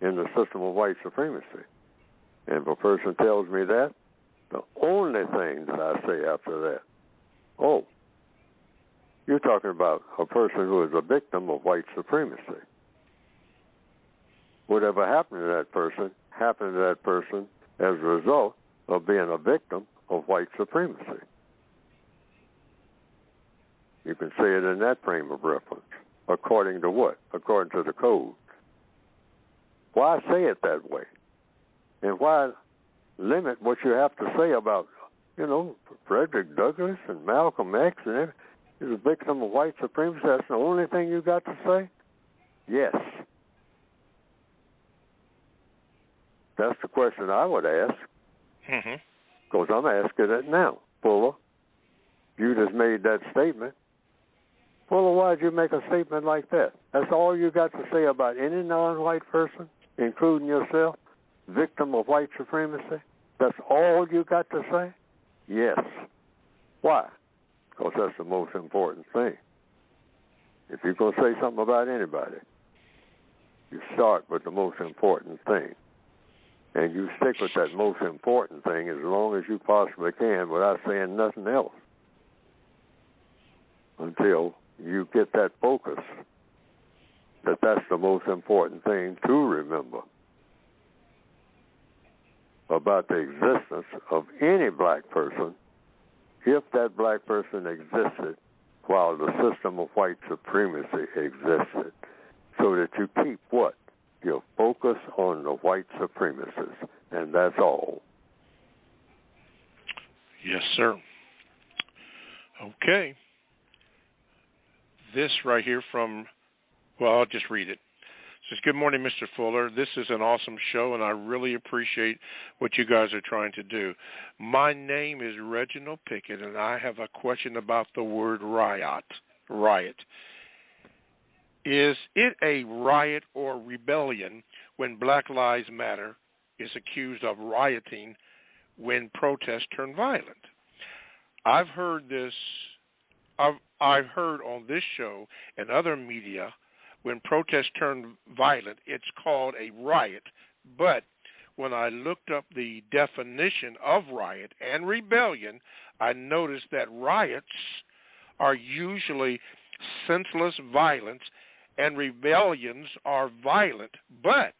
in the system of white supremacy? And if a person tells me that, the only thing that I say after that, oh, you're talking about a person who is a victim of white supremacy. Whatever happened to that person as a result of being a victim of white supremacy. You can say it in that frame of reference. According to what? According to the code. Why say it that way? And why limit what you have to say about, Frederick Douglass and Malcolm X and everything? He's a victim of white supremacy. That's the only thing you got to say? Yes. That's the question I would ask. Because I'm asking it now. Fuller, you just made that statement. Fuller, why'd you make a statement like that? That's all you got to say about any non-white person, including yourself, victim of white supremacy? That's all you got to say? Yes. Why? Because that's the most important thing. If you're going to say something about anybody, you start with the most important thing. and you stick with that most important thing as long as you possibly can without saying nothing else until you get that focus that that's the most important thing to remember about the existence of any black person if that black person existed while the system of white supremacy existed, so that you keep what? Your focus on the white supremacists, and that's all. Yes, sir. Okay. This right here from, well, I'll just read it. It says, good morning, Mr. Fuller. This is an awesome show, and I really appreciate what you guys are trying to do. My name is Reginald Pickett, and I have a question about the word riot. Is it a riot or rebellion when Black Lives Matter is accused of rioting when protests turn violent? I've heard on this show and other media, when protests turn violent, it's called a riot. But when I looked up the definition of riot and rebellion, I noticed that riots are usually senseless violence and rebellions are violent, but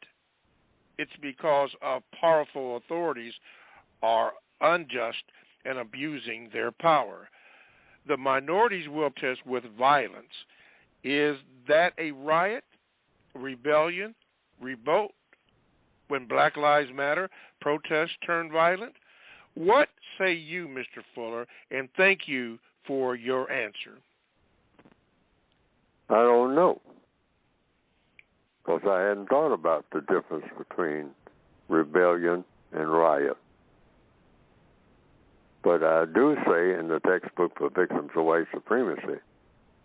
it's because of powerful authorities are unjust and abusing their power. The minorities will protest with violence. Is that a riot, rebellion, revolt when Black Lives Matter protests turn violent? What say you, Mr. Fuller? And thank you for your answer. I don't know, because I hadn't thought about the difference between rebellion and riot. But I do say in the textbook for victims of white supremacy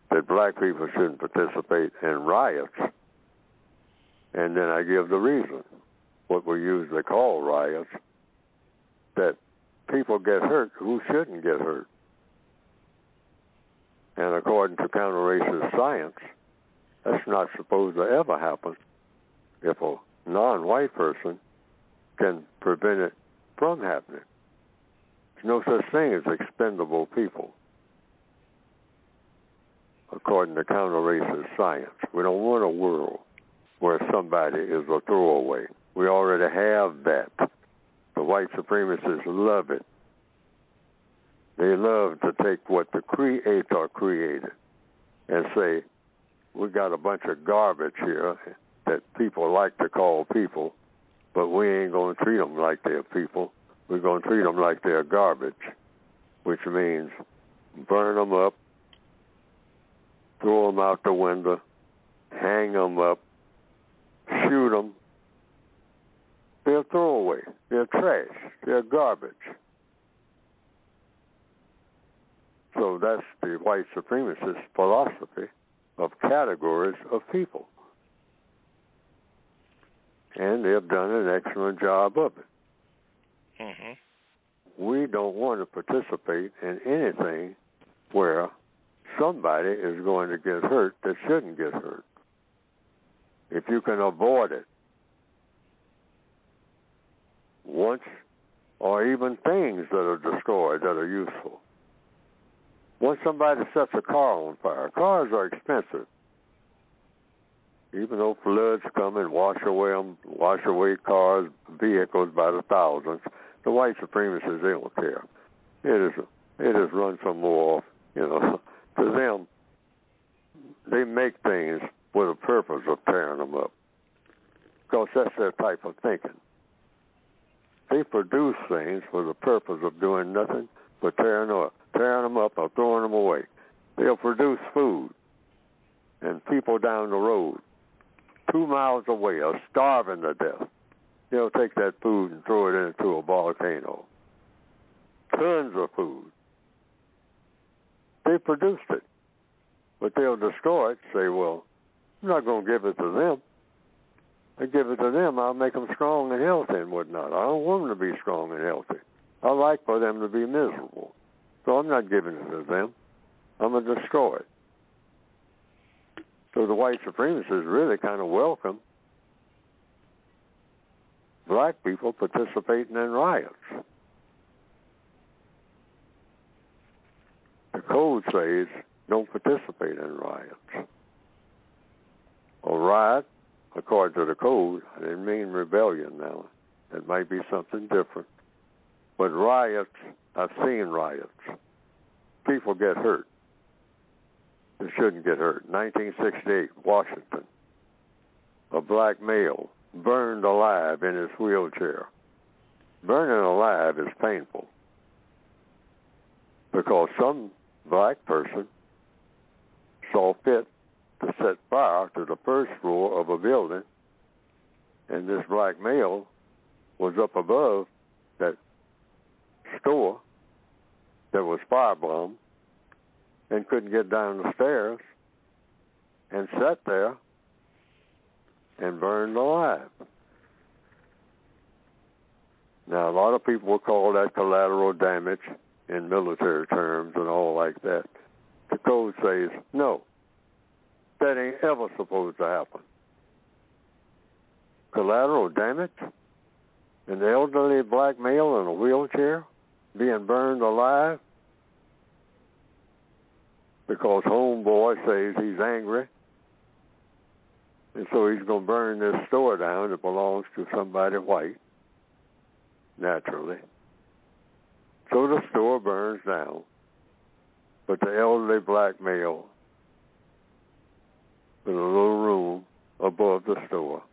that black people shouldn't participate in riots. And then I give the reason, what we usually call riots, that people get hurt who shouldn't get hurt. And according to counter-racist science, that's not supposed to ever happen if a non-white person can prevent it from happening. There's no such thing as expendable people, according to counter-racist science. We don't want a world where somebody is a throwaway. We already have that. The white supremacists love it. They love to take what the Creator created and say, we got a bunch of garbage here that people like to call people, but we ain't going to treat them like they're people. We're going to treat them like they're garbage, which means burn them up, throw them out the window, hang them up, shoot them. They're throwaway. They're trash. They're garbage. So that's the white supremacist philosophy of categories of people. And they've done an excellent job of it. Mm-hmm. We don't want to participate in anything where somebody is going to get hurt that shouldn't get hurt. If you can avoid it once, or even things that are destroyed that are useful. Once somebody sets a car on fire, cars are expensive. Even though floods come and wash away cars, vehicles by the thousands, the white supremacists, they don't care. They just run some more off, To them, they make things with a purpose of tearing them up, because that's their type of thinking. They produce things for the purpose of doing nothing but tearing them up or throwing them away. They'll produce food, and people down the road, 2 miles away, are starving to death. They'll take that food and throw it into a volcano. Tons of food. They produced it, but they'll destroy it, say, well, I'm not going to give it to them. I give it to them, I'll make them strong and healthy and whatnot. I don't want them to be strong and healthy. I like for them to be miserable. So I'm not giving it to them. I'm going to destroy it. So the white supremacists really kind of welcome black people participating in riots. The code says don't participate in riots. A riot, according to the code, I didn't mean rebellion now. It might be something different. But riots, I've seen riots. People get hurt. They shouldn't get hurt. 1968, Washington. A black male burned alive in his wheelchair. Burning alive is painful because some black person saw fit to set fire to the first floor of a building, and this black male was up above that store that was firebombed and couldn't get down the stairs and sat there and burned alive. Now, a lot of people will call that collateral damage in military terms and all like that. The code says, no, that ain't ever supposed to happen. Collateral damage? An elderly black male in a wheelchair being burned alive because homeboy says he's angry, and so he's going to burn this store down that belongs to somebody white, naturally. So the store burns down, but the elderly black male in a little room above the store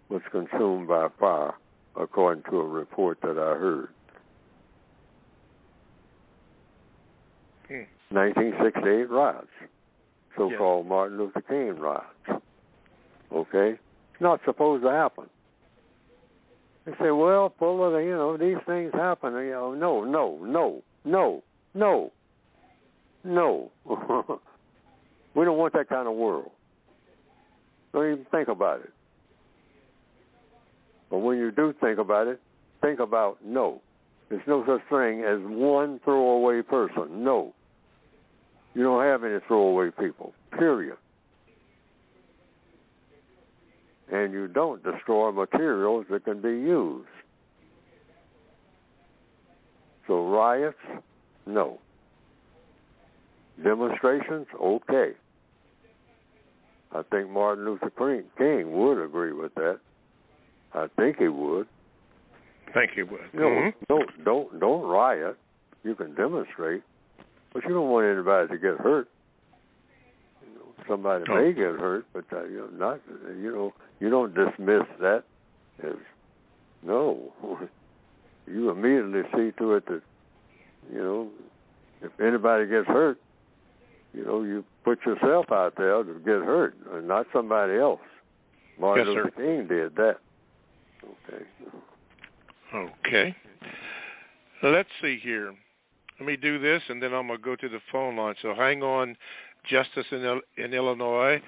was consumed by fire, according to a report that I heard. 1968 riots, so-called Martin Luther King riots. Okay? It's not supposed to happen. They say, well, Fuller, these things happen. No. We don't want that kind of world. Don't even think about it. But when you do think about it, think about no. There's no such thing as one throwaway person. No. You don't have any throwaway people, period. And you don't destroy materials that can be used. So riots, no. Demonstrations, okay. I think Martin Luther King would agree with that. I think he would. Think he would. Don't riot. You can demonstrate, but you don't want anybody to get hurt. Somebody may get hurt, but you don't dismiss that as no. You immediately see to it that if anybody gets hurt, you put yourself out there to get hurt, and not somebody else. Martin Luther King did that. Okay. Let's see here. Let me do this, and then I'm going to go to the phone line. So hang on, Justice in Illinois.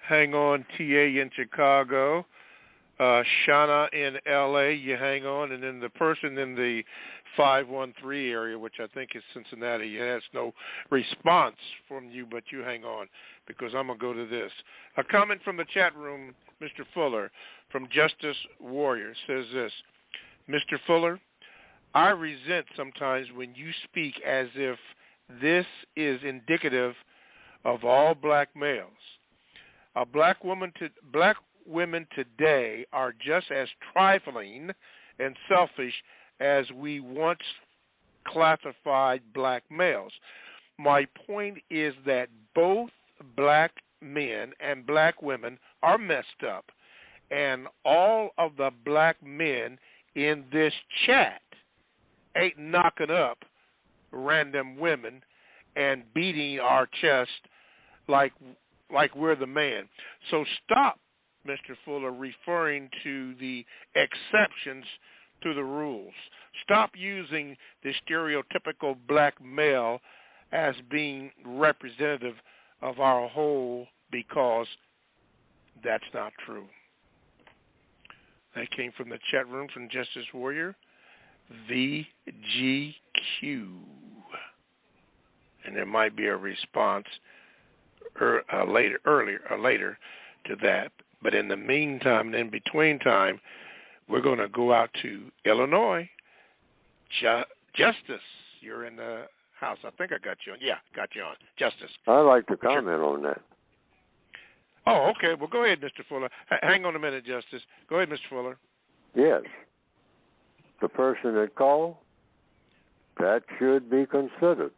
Hang on, TA in Chicago. Shauna in L.A., you hang on. And then the person in the 513 area, which I think is Cincinnati, has no response from you, but you hang on because I'm going to go to this. A comment from the chat room, Mr. Fuller, from Justice Warrior, says this. Mr. Fuller, I resent sometimes when you speak as if this is indicative of all black males. Black women today are just as trifling and selfish as we once classified black males. My point is that both black men and black women are messed up, and all of the black men in this chat ain't knocking up random women and beating our chest like we're the man. So stop, Mr. Fuller, referring to the exceptions to the rules. Stop using the stereotypical black male as being representative of our whole, because that's not true. That came from the chat room from Justice Warrior, VGQ. And there might be a response later to that. But in the meantime, in between time, we're going to go out to Illinois. Justice, you're in the house. I think I got you on. Yeah, got you on. Justice. I'd like to comment on that. Oh, okay. Well, go ahead, Mr. Fuller. Hang on a minute, Justice. Go ahead, Mr. Fuller. Yes. The person that called, that should be considered.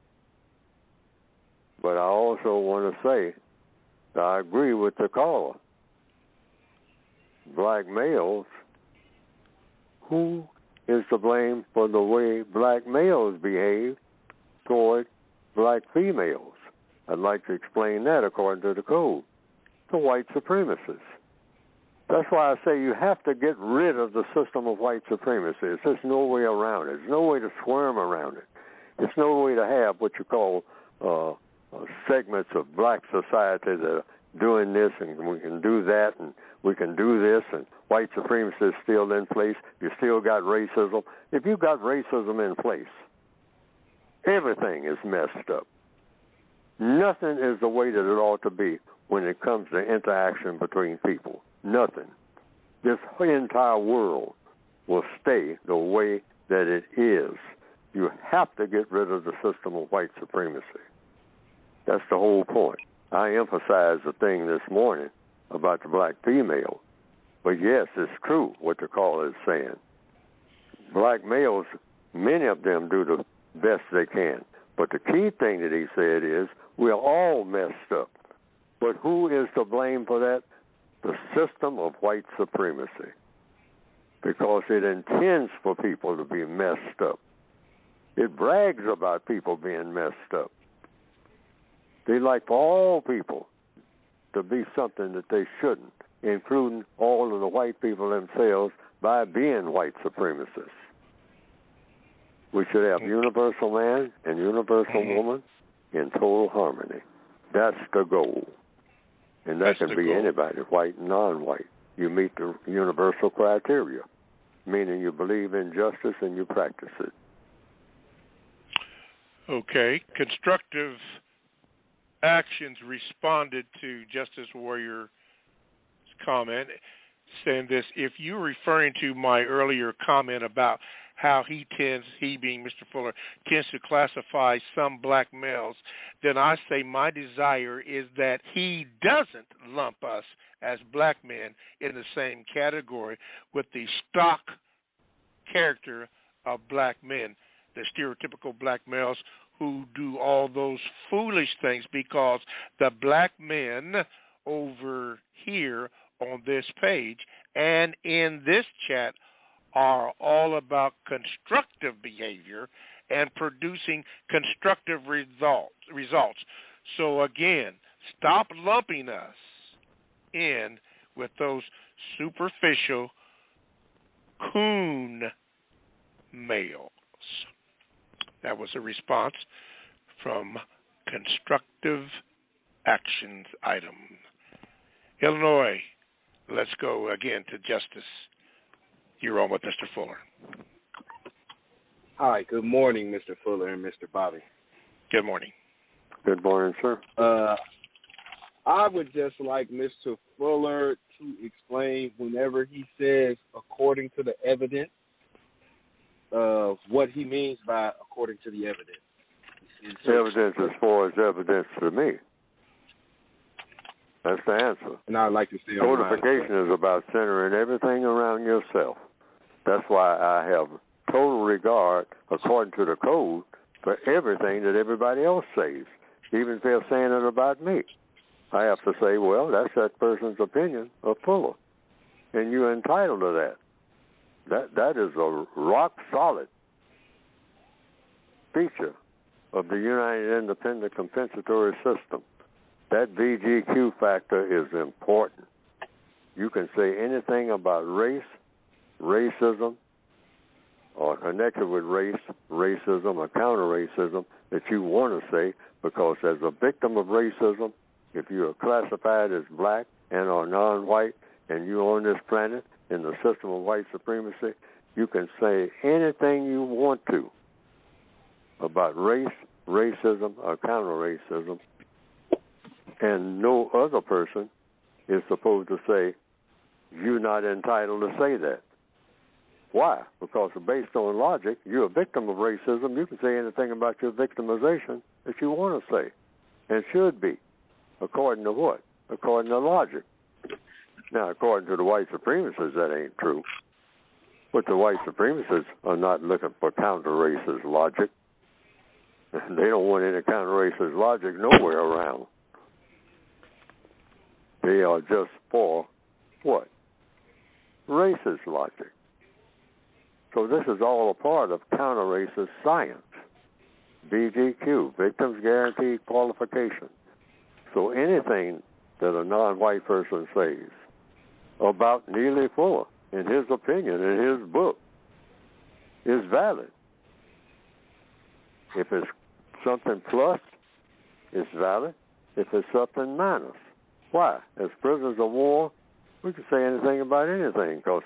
But I also want to say that I agree with the caller. Black males, who is to blame for the way black males behave toward black females? I'd like to explain that according to the code. The white supremacists. That's why I say you have to get rid of the system of white supremacy. There's just no way around it. There's no way to squirm around it. There's no way to have what you call segments of black society that are doing this and we can do that and we can do this and white supremacy is still in place. You still got racism. If you've got racism in place, everything is messed up. Nothing is the way that it ought to be when it comes to interaction between people. Nothing. This entire world will stay the way that it is. You have to get rid of the system of white supremacy. That's the whole point. I emphasized the thing this morning about the black female. But yes, it's true what the caller is saying. Black males, many of them do the best they can. But the key thing that he said is we're all messed up. But who is to blame for that? The system of white supremacy. Because it intends for people to be messed up. It brags about people being messed up. They like for all people to be something that they shouldn't, including all of the white people themselves by being white supremacists. We should have universal man and universal woman in total harmony. That's the goal. And that can be anybody, white and non-white. You meet the universal criteria, meaning you believe in justice and you practice it. Okay. Constructive actions responded to Justice Warrior's comment, saying this: if you're referring to my earlier comment about how he being Mr. Fuller, tends to classify some black males, then I say my desire is that he doesn't lump us as black men in the same category with the stock character of black men, the stereotypical black males who do all those foolish things, because the black men over here on this page and in this chat are all about constructive behavior and producing constructive results. So again, stop lumping us in with those superficial coon males. That was a response from Constructive Actions item. Illinois, let's go again to Justice. You're on with Mr. Fuller. Hi, good morning, Mr. Fuller and Mr. Bobby. Good morning. Good morning, sir. I would just like Mr. Fuller to explain whenever he says according to the evidence, what he means by according to the evidence. Evidence as far as evidence to me. That's the answer. And I'd like to say codification is about centering everything around yourself. That's why I have total regard, according to the code, for everything that everybody else says, even if they're saying it about me. I have to say, well, that's that person's opinion of Fuller, and you're entitled to that. That is a rock-solid feature of the United Independent Compensatory System. That VGQ factor is important. You can say anything about race, racism, or connected with race, racism, or counter-racism that you want to say, because as a victim of racism, if you are classified as black and or non-white, and you're on this planet in the system of white supremacy, you can say anything you want to about race, racism, or counter-racism, and no other person is supposed to say, you're not entitled to say that. Why? Because based on logic, you're a victim of racism. You can say anything about your victimization that you want to say, and should be, according to what? According to logic. Now, according to the white supremacists, that ain't true. But the white supremacists are not looking for counter-racist logic. They don't want any counter-racist logic nowhere around. They are just for what? Racist logic. So this is all a part of counter-racist science. VGQ, Victims Guaranteed Qualification. So anything that a non-white person says about Neely Fuller, in his opinion, in his book, is valid. If it's something plus, it's valid. If it's something minus. Why? As prisoners of war, we can say anything about anything, because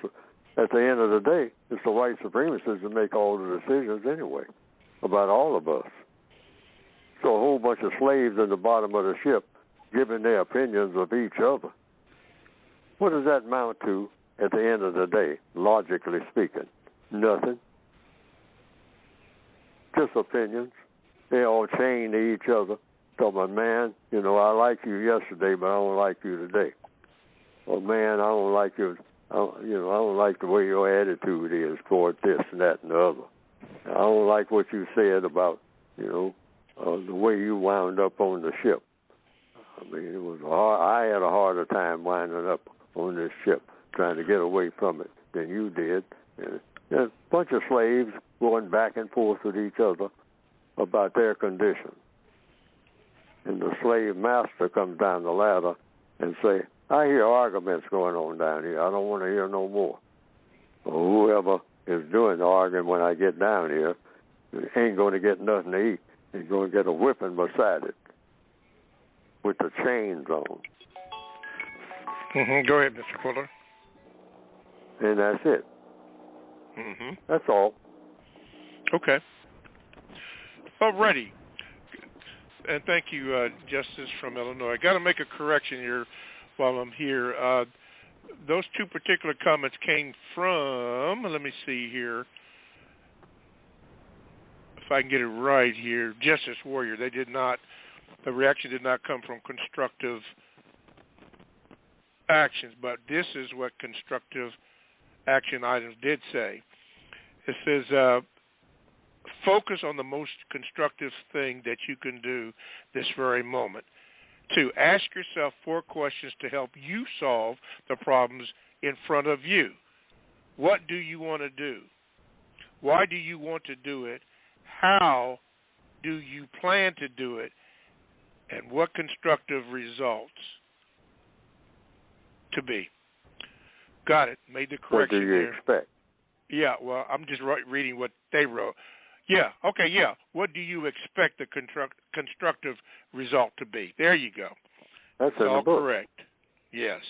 at the end of the day, it's the white supremacists that make all the decisions anyway about all of us. So a whole bunch of slaves in the bottom of the ship giving their opinions of each other. What does that amount to at the end of the day, logically speaking? Nothing. Just opinions. They all chain to each other. So, my man, you know, I like you yesterday, but I don't like you today. Or, man, I don't like you. I don't like the way your attitude is toward this and that and the other. I don't like what you said about, the way you wound up on the ship. I mean, it was hard. I had a harder time winding up on this ship, trying to get away from it than you did. And a bunch of slaves going back and forth with each other about their condition. And the slave master comes down the ladder and say, I hear arguments going on down here. I don't want to hear no more. Or whoever is doing the arguing when I get down here ain't going to get nothing to eat. He's going to get a whipping beside it with the chains on. Go ahead, Mr. Fuller. And that's it. That's all. Okay. Alrighty. And thank you, Justice from Illinois. I got to make a correction here while I'm here. Those two particular comments came from, let me see here, if I can get it right here, Justice Warrior. The reaction did not come from constructive actions, but this is what constructive action items did say. It says, focus on the most constructive thing that you can do this very moment. 2, ask yourself 4 questions to help you solve the problems in front of you. What do you want to do? Why do you want to do it? How do you plan to do it? And what constructive results to be? Got it. Made the correction there. What do you expect? Yeah, well, I'm just reading what they wrote. Yeah, okay, yeah. What do you expect the constructive result to be? There you go. That's in all the book. Correct. Yes.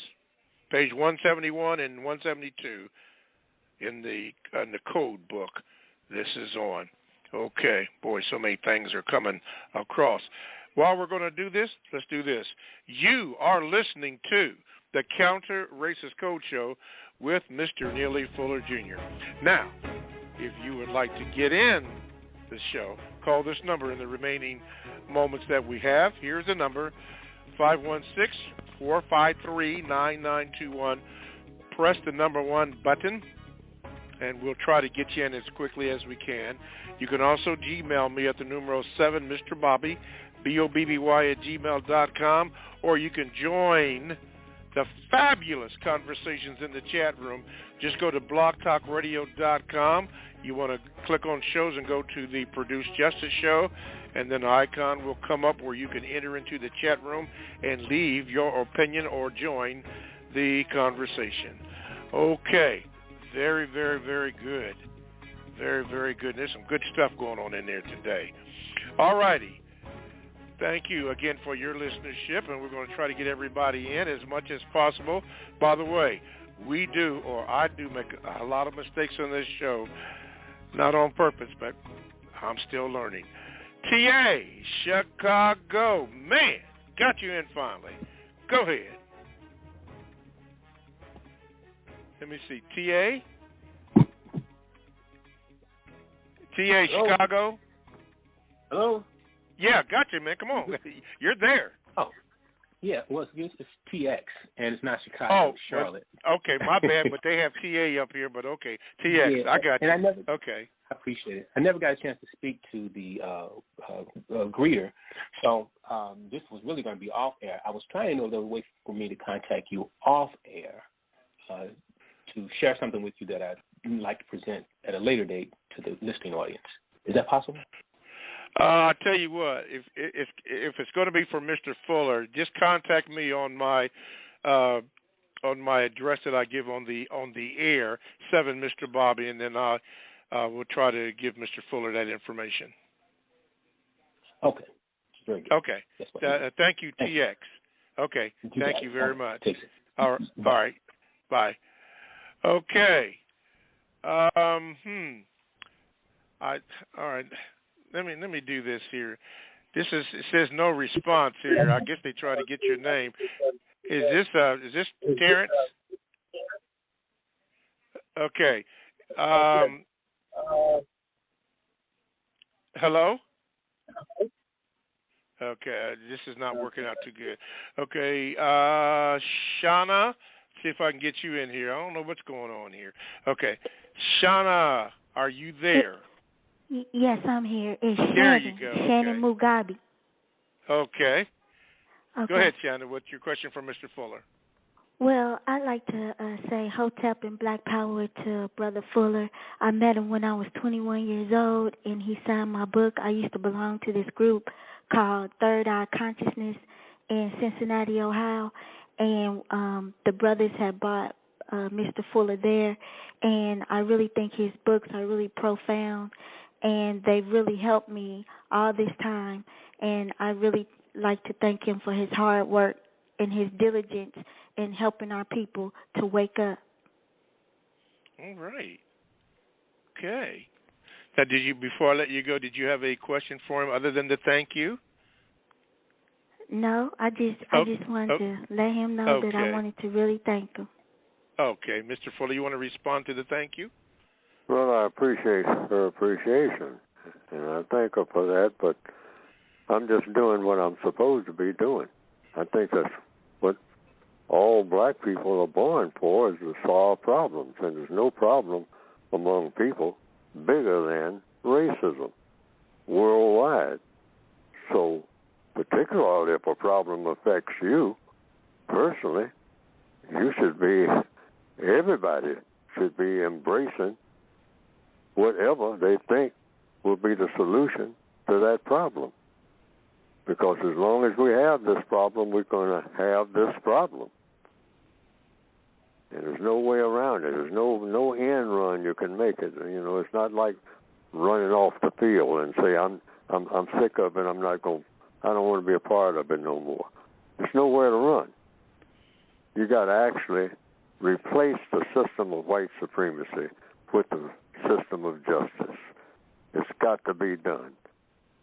Page 171 and 172 in the code book this is on. Okay. Boy, so many things are coming across. While we're going to do this, let's do this. You are listening to the Counter Racist Code Show with Mr. Neely Fuller Jr. Now, if you would like to get in the show, call this number in the remaining moments that we have. Here's the number, 516-453-9921. Press the number 1 button, and we'll try to get you in as quickly as we can. You can also Gmail me at the numero 7, Mr. Bobby, BOBBY @gmail.com, or you can join the fabulous conversations in the chat room. Just go to blogtalkradio.com. You want to click on shows and go to the Produce Justice show, and then an icon will come up where you can enter into the chat room and leave your opinion or join the conversation. Okay. Very, very, very good. Very, very good. There's some good stuff going on in there today. All righty. Thank you again for your listenership, and we're going to try to get everybody in as much as possible. By the way, I do make a lot of mistakes on this show, not on purpose, but I'm still learning. TA, Chicago, man, got you in finally. Go ahead. Let me see, TA? T.A. Hello? Chicago. Hello? Yeah, gotcha, man. Come on. You're there. Oh, yeah. Well, it's TX, and it's not Chicago. Oh, it's Charlotte. Well, okay, my bad, but they have TA up here, but okay. TX, Yeah, I got you. and I never, okay. I appreciate it. I never got a chance to speak to the greeter, so this was really going to be off air. I was trying to know if there was a way for me to contact you off air to share something with you that I'd like to present at a later date to the listening audience. Is that possible? I'll tell you what, if it's going to be for Mr. Fuller, just contact me on my address that I give on the air, 7 Mr. Bobby, and then I will try to give Mr. Fuller that information. Okay. Very good. Okay. Thank you, TX. Okay. Thank you very much. All right. Bye. Okay. All right. Let me do this here. It says no response here. I guess they try to get your name. Is this Terrence? Okay. Hello? Okay, this is not working out too good. Okay, Shauna, see if I can get you in here. I don't know what's going on here. Okay, Shauna, are you there? Yes, I'm here. It's there Shannon. You go. Shannon Mugabe. Okay. Go ahead, Shannon. What's your question for Mr. Fuller? Well, I'd like to say Hotep and Black Power to Brother Fuller. I met him when I was 21 years old, and he signed my book. I used to belong to this group called Third Eye Consciousness in Cincinnati, Ohio, and the brothers had bought Mr. Fuller there, and I really think his books are really profound, and they've really helped me all this time, and I really like to thank him for his hard work and his diligence in helping our people to wake up. All right. Okay. Now, before I let you go, did you have a question for him other than to thank you? No, I just wanted to let him know that I wanted to really thank him. Okay. Mr. Fuller, you want to respond to the thank you? Well, I appreciate her appreciation, and I thank her for that, but I'm just doing what I'm supposed to be doing. I think that's what all black people are born for, is to solve problems, and there's no problem among people bigger than racism worldwide. So, particularly if a problem affects you personally, everybody should be embracing whatever they think will be the solution to that problem. Because as long as we have this problem, we're going to have this problem. And there's no way around it. There's no end run you can make it. You know, it's not like running off the field and say, I'm sick of it, I don't want to be a part of it no more. There's nowhere to run. You got to actually replace the system of white supremacy with the system of justice. It's got to be done.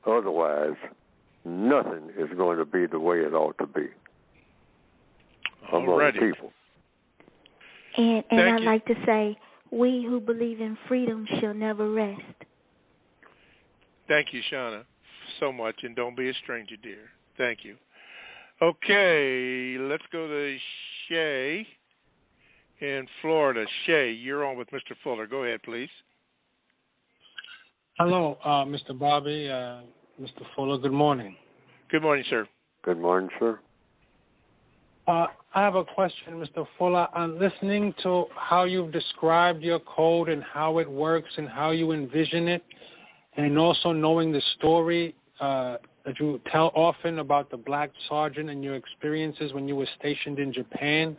Otherwise, nothing is going to be the way it ought to be among people. And I'd like to say, we who believe in freedom shall never rest. Thank you, Shauna, so much, and don't be a stranger, dear. Thank you. Okay, let's go to Shay in Florida. Shay, you're on with Mr. Fuller. Go ahead, please. Hello, Mr. Bobby, Mr. Fuller. Good morning. Good morning, sir. Good morning, sir. I have a question, Mr. Fuller. I'm listening to how you've described your code and how it works and how you envision it, and also knowing the story that you tell often about the black sergeant and your experiences when you were stationed in Japan.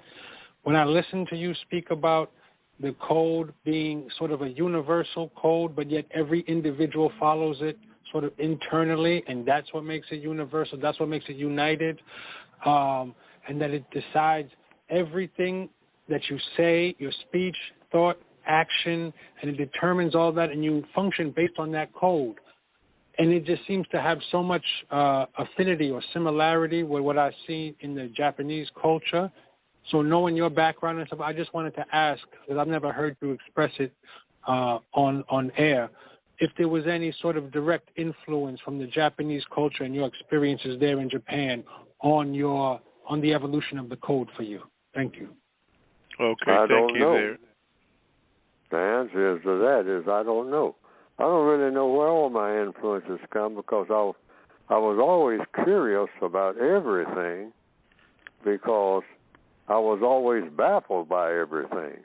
When I listen to you speak about the code being sort of a universal code, but yet every individual follows it sort of internally, and that's what makes it universal, that's what makes it united, and that it decides everything that you say, your speech, thought, action, and it determines all that, and you function based on that code. And it just seems to have so much affinity or similarity with what I see in the Japanese culture. So knowing your background and stuff, I just wanted to ask, because I've never heard you express it on air, if there was any sort of direct influence from the Japanese culture and your experiences there in Japan on the evolution of the code for you. Thank you. Okay, I thank you know. there. The answer to that is I don't know. I don't really know where all my influences come because I was always curious about everything because I was always baffled by everything.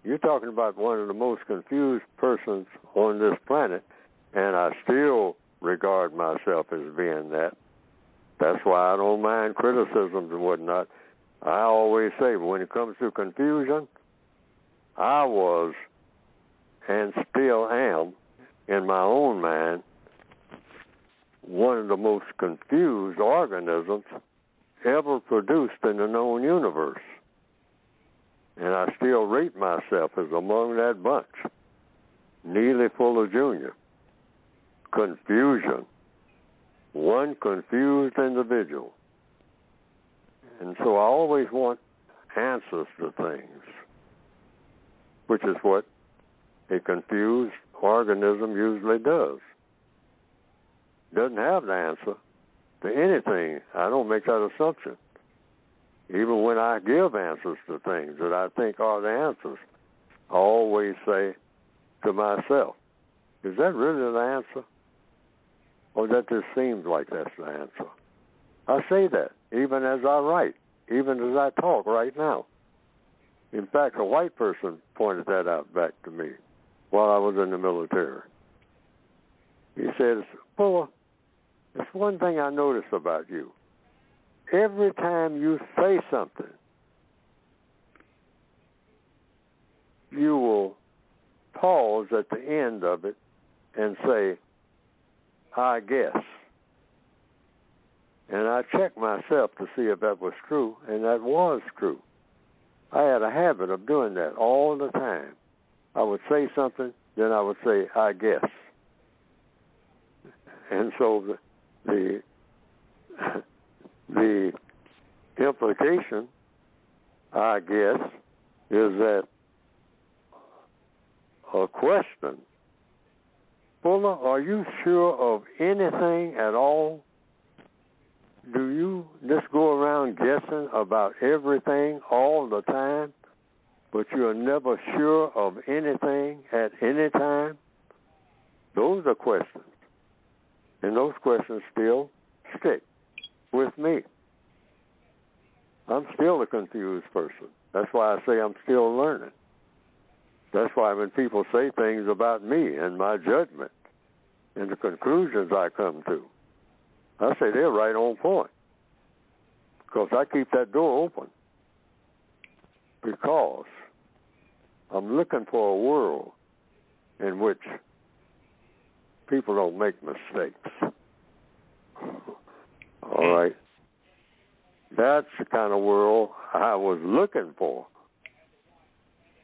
You're talking about one of the most confused persons on this planet, and I still regard myself as being that. That's why I don't mind criticisms and whatnot. I always say when it comes to confusion, I was and still am, in my own mind, one of the most confused organisms ever produced in the known universe. And I still rate myself as among that bunch. Neely Fuller Jr. Confusion. One confused individual. And so I always want answers to things, which is what a confused organism usually does. Doesn't have the answer to anything. I don't make that assumption. Even when I give answers to things that I think are the answers, I always say to myself, is that really the answer? Or that just seems like that's the answer? I say that even as I write, even as I talk right now. In fact, a white person pointed that out back to me while I was in the military. He said, Fuller, there's one thing I notice about you. Every time you say something, you will pause at the end of it and say, I guess. And I checked myself to see if that was true, and that was true. I had a habit of doing that all the time. I would say something, then I would say, I guess. And so the implication, I guess, is that a question, Fuller, are you sure of anything at all? Do you just go around guessing about everything all the time, but you're never sure of anything at any time? Those are questions. And those questions still stick with me. I'm still a confused person. That's why I say I'm still learning. That's why when people say things about me and my judgment and the conclusions I come to, I say they're right on point because I keep that door open because I'm looking for a world in which people don't make mistakes. All right? That's the kind of world I was looking for.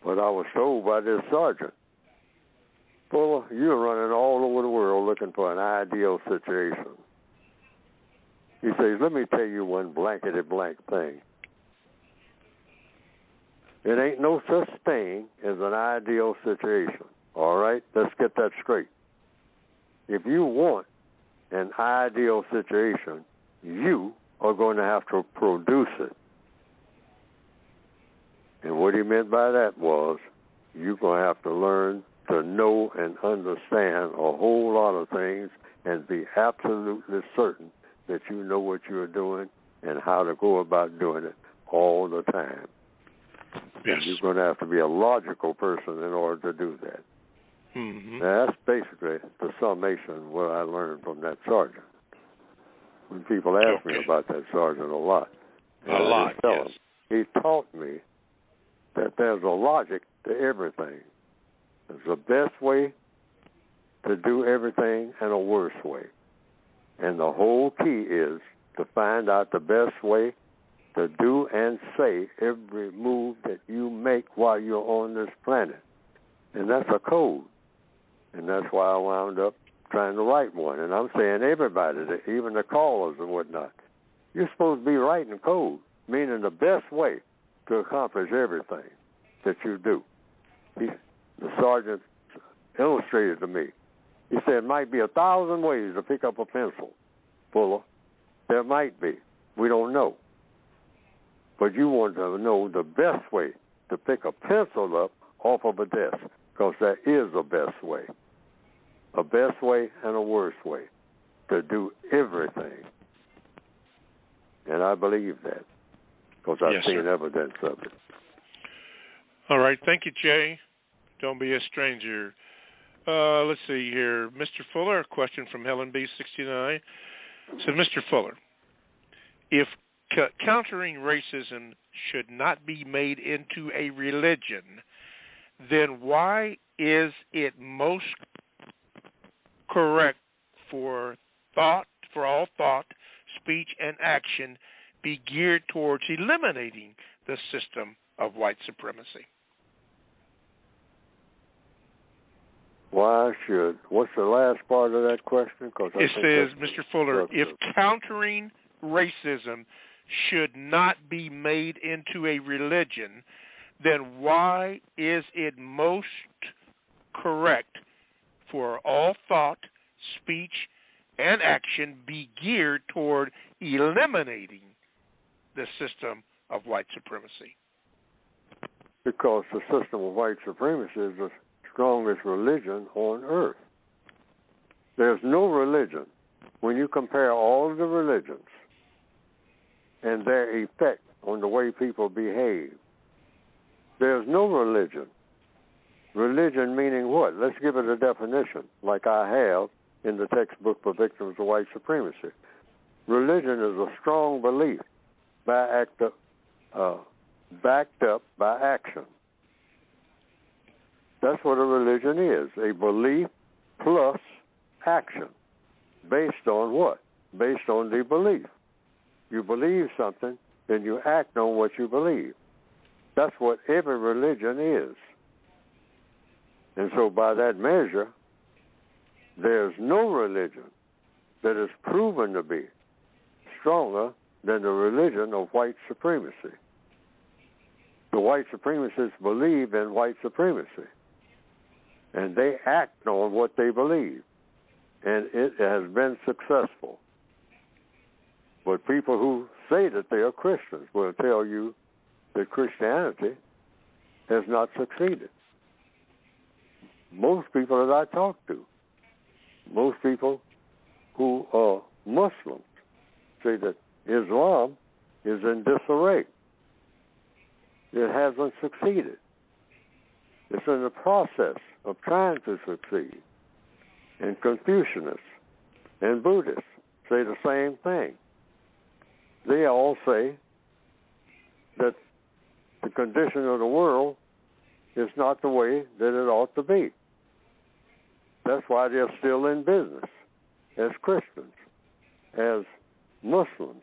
But I was told by this sergeant, Fuller, you're running all over the world looking for an ideal situation. He says, let me tell you one blankety blank thing. It ain't no such thing as an ideal situation. All right? Let's get that straight. If you want an ideal situation, you are going to have to produce it. And what he meant by that was you're going to have to learn to know and understand a whole lot of things and be absolutely certain that you know what you're doing and how to go about doing it all the time. Yes. And you're going to have to be a logical person in order to do that. Mm-hmm. Now, that's basically the summation of what I learned from that sergeant. When people ask me about that sergeant a lot. Yes. He taught me that there's a logic to everything. There's the best way to do everything and a worse way. And the whole key is to find out the best way to do and say every move that you make while you're on this planet. And that's a code. And that's why I wound up trying to write one. And I'm saying everybody, even the callers and whatnot, you're supposed to be writing code, meaning the best way to accomplish everything that you do. The sergeant illustrated to me He said, it might be 1,000 ways to pick up a pencil, Fuller. There might be. We don't know. But you want to know the best way to pick a pencil up off of a desk, because there is a best way. A best way and a worst way to do everything. And I believe that, because I've seen evidence of it. All right. Thank you, Jay. Don't be a stranger. Let's see here. Mr. Fuller, a question from Helen B69. So, Mr. Fuller, if countering racism should not be made into a religion, then why is it most correct for all thought, speech, and action be geared towards eliminating the system of white supremacy? Why should? What's the last part of that question? It says, Mr. Fuller, if countering racism should not be made into a religion, then why is it most correct for all thought, speech, and action be geared toward eliminating the system of white supremacy? Because the system of white supremacy is the strongest religion on earth. There's no religion, when you compare all of the religions and their effect on the way people behave, there's no religion. Religion meaning what? Let's give it a definition, like I have in the textbook for victims of white supremacy. Religion is a strong belief backed up by action. That's what a religion is, a belief plus action. Based on what? Based on the belief. You believe something, then you act on what you believe. That's what every religion is. And so by that measure, there's no religion that is proven to be stronger than the religion of white supremacy. The white supremacists believe in white supremacy, and they act on what they believe, and it has been successful. But people who say that they are Christians will tell you that Christianity has not succeeded. Most people that I talk to, most people who are Muslims, say that Islam is in disarray. It hasn't succeeded. It's in the process of trying to succeed. And Confucianists and Buddhists say the same thing. They all say that the condition of the world is not the way that it ought to be. That's why they're still in business as Christians, as Muslims,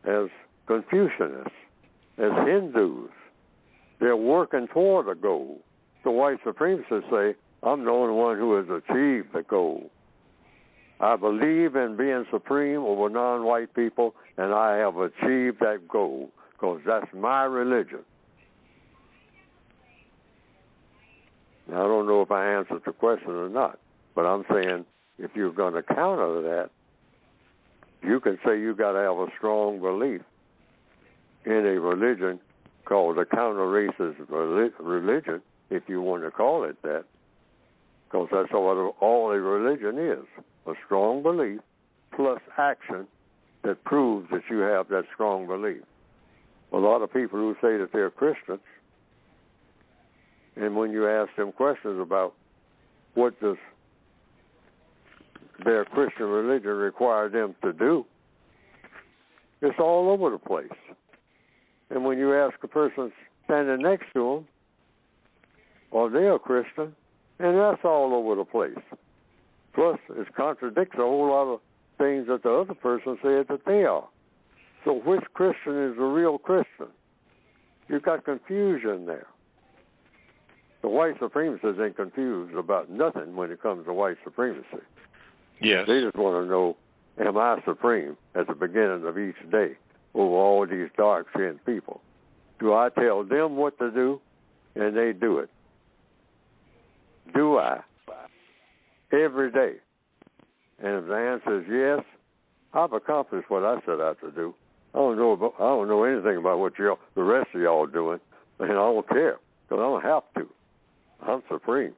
as Confucianists, as Hindus. They're working toward a goal. The white supremacists say, I'm the only one who has achieved the goal. I believe in being supreme over non-white people, and I have achieved that goal because that's my religion. Now, I don't know if I answered the question or not, but I'm saying if you're going to counter that, you can say you got to have a strong belief in a religion called a counter-racist religion, if you want to call it that, because that's what all a religion is, a strong belief plus action that proves that you have that strong belief. A lot of people who say that they're Christians, and when you ask them questions about what does their Christian religion require them to do, it's all over the place. And when you ask a person standing next to them, well, they're a Christian, and that's all over the place. Plus, it contradicts a whole lot of things that the other person said that they are. So which Christian is a real Christian? You've got confusion there. The white supremacists ain't confused about nothing when it comes to white supremacy. Yes. They just want to know, am I supreme at the beginning of each day over all these dark-skinned people? Do I tell them what to do, and they do it? Do I? every day. And if the answer is yes, I've accomplished what I set out to do. I don't know anything about what the rest of y'all are doing, and I don't care because I don't have to. I'm supreme.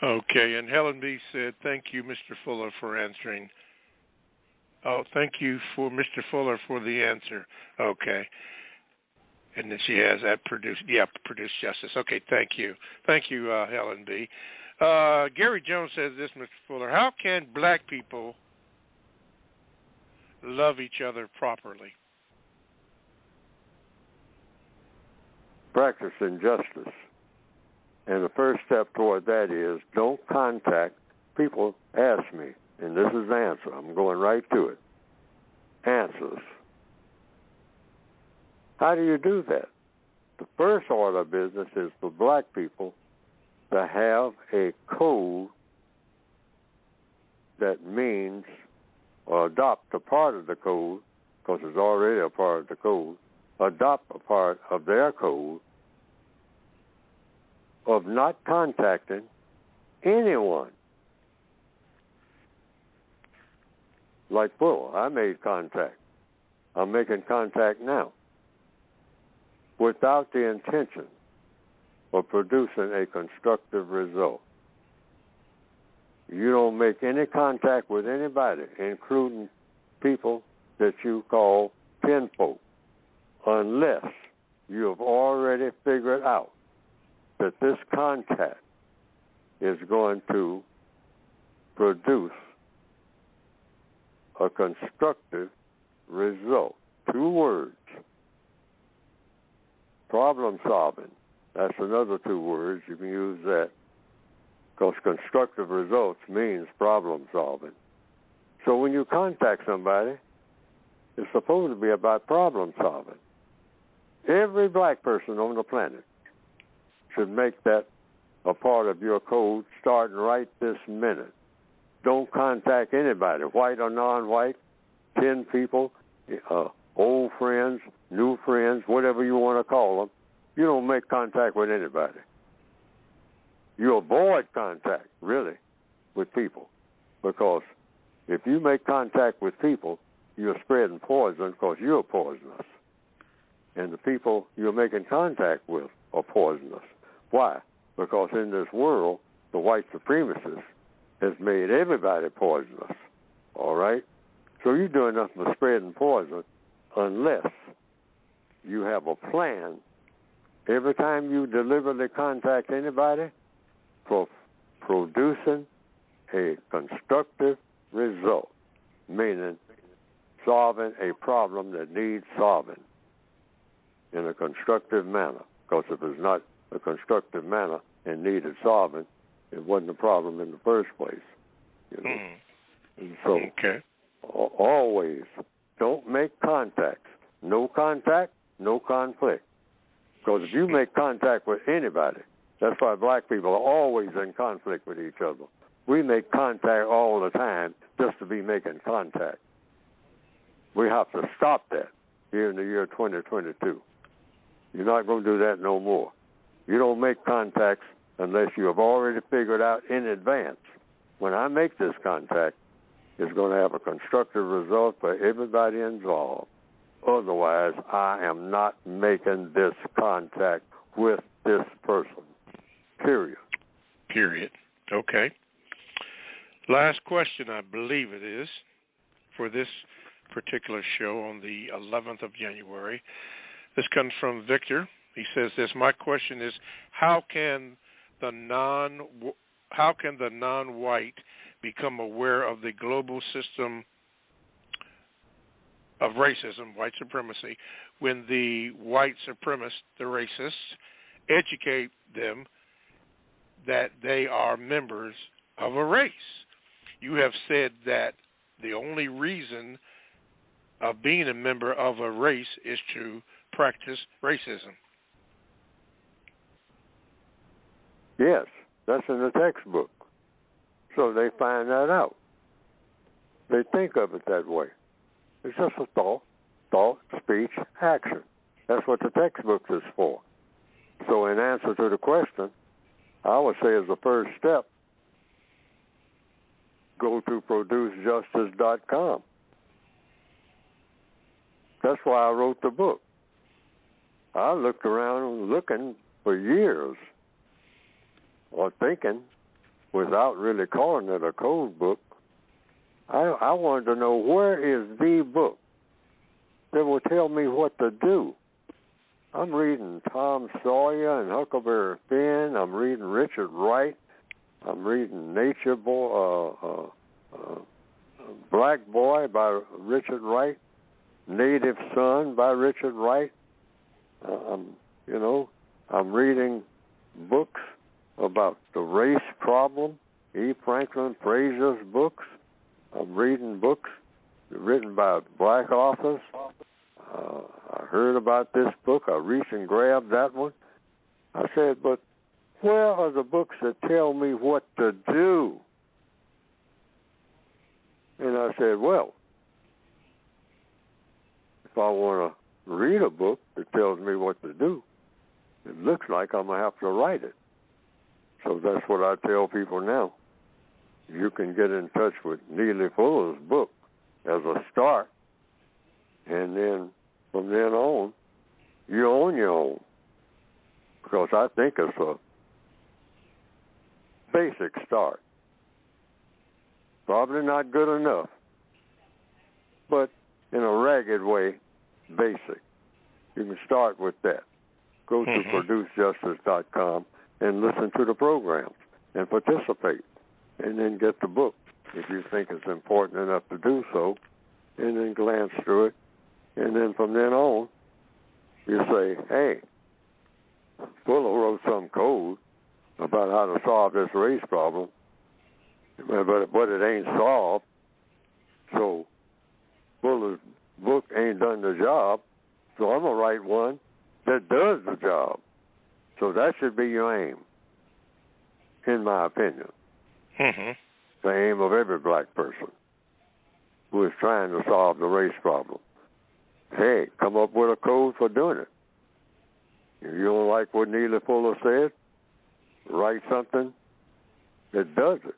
Okay, and Helen B. said, thank you, Mr. Fuller, for answering. Oh, thank you for Mr. Fuller for the answer. Okay. And then she has that produced justice. Okay, thank you. Thank you, Helen B. Gary Jones says this, Mr. Fuller. How can black people love each other properly? Practicing justice. And the first step toward that is don't contact people. Ask me, and this is the answer. I'm going right to it. Answers. How do you do that? The first order of business is for black people to have a code that means, or adopt a part of the code, because it's already a part of the code, adopt a part of their code of not contacting anyone. Like Fuller, I made contact. I'm making contact now without the intention of producing a constructive result. You don't make any contact with anybody, including people that you call kinfolk, unless you have already figured out that this contact is going to produce a constructive result. 2 words. Problem solving. That's another 2 words. You can use that because constructive results means problem solving. So when you contact somebody, it's supposed to be about problem solving. Every black person on the planet should make that a part of your code starting right this minute. Don't contact anybody, white or non-white, 10 people, old friends, new friends, whatever you want to call them. You don't make contact with anybody. You avoid contact, really, with people. Because if you make contact with people, you're spreading poison because you're poisonous. And the people you're making contact with are poisonous. Why? Because in this world, the white supremacist has made everybody poisonous. All right? So you're doing nothing but spreading poison unless you have a plan. Every time you deliberately contact anybody for producing a constructive result, meaning solving a problem that needs solving in a constructive manner. Because if it's not a constructive manner and needed solving, it wasn't a problem in the first place. You know? And so, always don't make contacts. No contact, no conflict. Because if you make contact with anybody, that's why black people are always in conflict with each other. We make contact all the time just to be making contact. We have to stop that here in the year 2022. You're not going to do that no more. You don't make contacts unless you have already figured out in advance, when I make this contact, it's going to have a constructive result for everybody involved. Otherwise, I am not making this contact with this person. Period. Period. Okay. Last question, I believe it is, for this particular show on the 11th of January. This comes from Victor. He says this, my question is, how can the non-white become aware of the global system of racism, white supremacy, when the white supremacists, the racists, educate them that they are members of a race? You have said that the only reason of being a member of a race is to practice racism. Yes, that's in the textbook. So they find that out. They think of it that way. It's just a thought, speech, action. That's what the textbook is for. So in answer to the question, I would say as the first step go to producejustice.com. That's why I wrote the book. I looked around looking for years, or thinking, without really calling it a code book. I wanted to know, where is the book that will tell me what to do? I'm reading Tom Sawyer and Huckleberry Finn. I'm reading Richard Wright. I'm reading Nature Boy, Black Boy by Richard Wright, Native Son by Richard Wright. I'm reading books about the race problem, E. Franklin Frazier's books. I'm reading books written by black authors. I heard about this book. I reached and grabbed that one. I said, but where are the books that tell me what to do? And I said, well, if I want to read a book that tells me what to do, it looks like I'm going to have to write it. So that's what I tell people now. You can get in touch with Neely Fuller's book as a start, and then from then on, you own your own. Because I think it's a basic start. Probably not good enough, but in a ragged way, basic. You can start with that. Go to producejustice.com and listen to the programs and participate, and then get the book if you think it's important enough to do so, and then glance through it, and then from then on, you say, hey, Fuller wrote some code about how to solve this race problem, but it ain't solved, so Fuller's book ain't done the job, so I'm going to write one that does the job. So that should be your aim, in my opinion. The aim of every black person who is trying to solve the race problem. Hey, come up with a code for doing it. If you don't like what Neely Fuller said, write something that does it.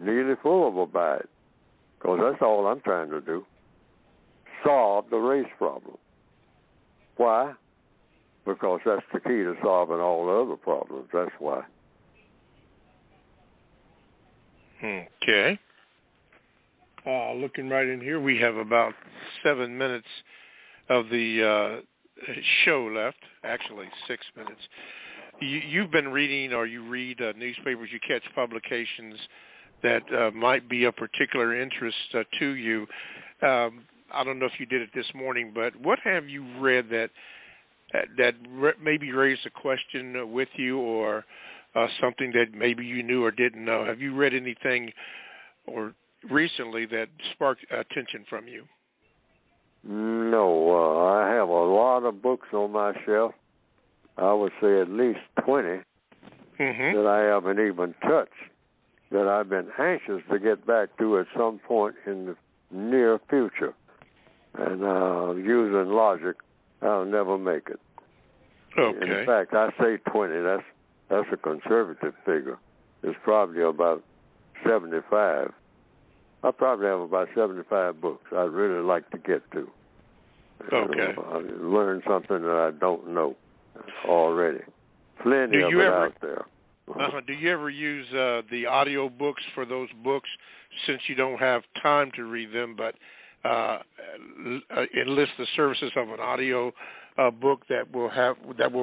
Neely Fuller will buy it, because that's all I'm trying to do. Solve the race problem. Why? Because that's the key to solving all the other problems. That's why. Okay. Looking right in here, we have about 7 minutes of the show left. Actually, 6 minutes. You've been reading, or you read newspapers, you catch publications that might be of particular interest to you. I don't know if you did it this morning, but what have you read that maybe raised a question with you, or something that maybe you knew or didn't know? Have you read anything or recently that sparked attention from you? No, I have a lot of books on my shelf. I would say at least 20 that I haven't even touched, that I've been anxious to get back to at some point in the near future. And using logic, I'll never make it. Okay. In fact, I say 20. That's a conservative figure. It's probably about 75. I probably have about 75 books I'd really like to get to. Okay. Learn something that I don't know already. Plenty of it out there. Do you ever use the audio books for those books, since you don't have time to read them, but enlist the services of an audio book that will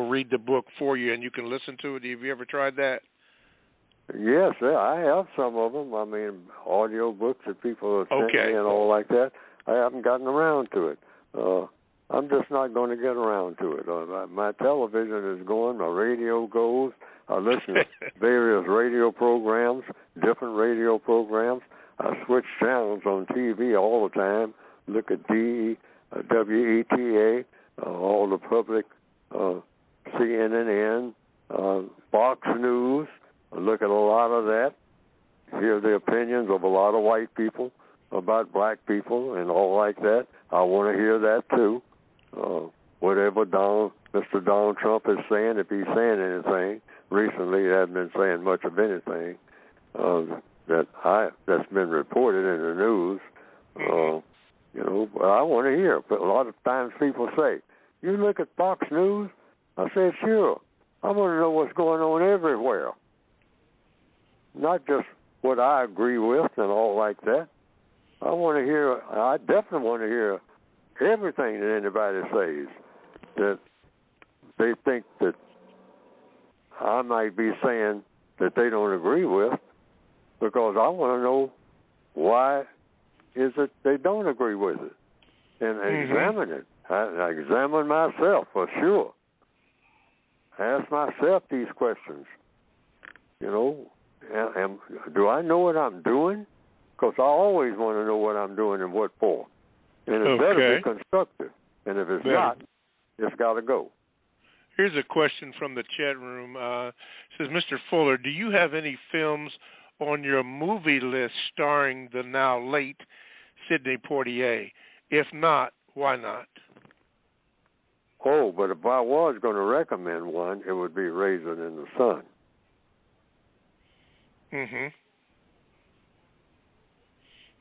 read the book for you and you can listen to it? Have you ever tried that? Yes, I have some of them. I mean, audio books that people have sent me and all like that. I haven't gotten around to it. I'm just not going to get around to it. My television is going, my radio goes. I listen to various radio programs, different radio programs. I switch channels on TV all the time. Look at WETA, all the public, CNN, Fox News. I look at a lot of that, hear the opinions of a lot of white people about black people and all like that. I want to hear that too. Whatever Mr. Donald Trump is saying, if he's saying anything. Recently, he hasn't been saying much of anything. that's been reported in the news. But I want to hear. But a lot of times people say, "You look at Fox News." I said, "Sure. I want to know what's going on everywhere, not just what I agree with and all like that. I want to hear. I definitely want to hear everything that anybody says that they think that I might be saying that they don't agree with, because I want to know why is it they don't agree with it, and examine it. I examine myself for sure. Ask myself these questions. Do I know what I'm doing? Because I always want to know what I'm doing and what for. And it better be constructive. And if it's not, it's got to go. Here's a question from the chat room. It says, Mr. Fuller, do you have any films on your movie list starring the now late Sidney Poitier? If not, why not? Oh, but if I was going to recommend one, it would be Raisin in the Sun.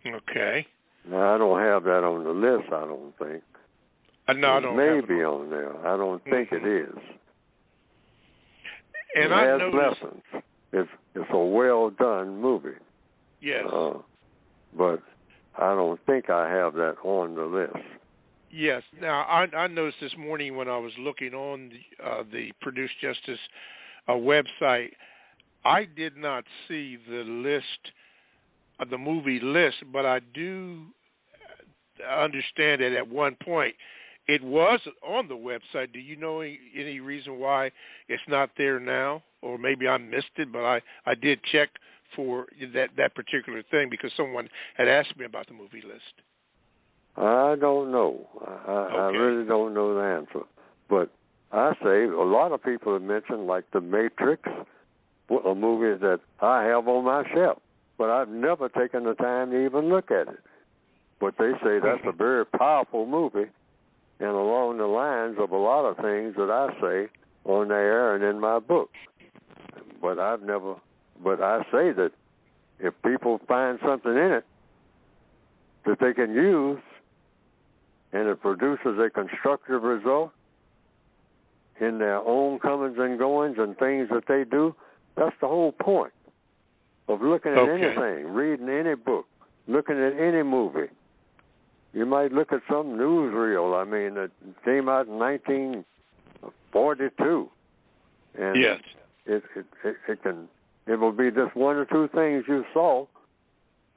Okay. Now, I don't have that on the list, I don't think. No, I don't have it. It may be on there. I don't think it is. And it has lessons. It's a well-done movie. Yes. But I don't think I have that on the list. Yes. Now, I noticed this morning when I was looking on the Produce Justice website, I did not see the list, the movie list, but I do understand that at one point it was on the website. Do you know any reason why it's not there now? Or maybe I missed it, but I did check for that particular thing because someone had asked me about the movie list. I don't know. I really don't know the answer. But I say a lot of people have mentioned, like The Matrix, a movie that I have on my shelf, but I've never taken the time to even look at it. But they say that's a very powerful movie, and along the lines of a lot of things that I say on the air and in my book. But I say that if people find something in it that they can use, and it produces a constructive result in their own comings and goings and things that they do, that's the whole point of looking at anything, reading any book, looking at any movie. You might look at some newsreel, that came out in 1942. And yes. It will be just one or two things you saw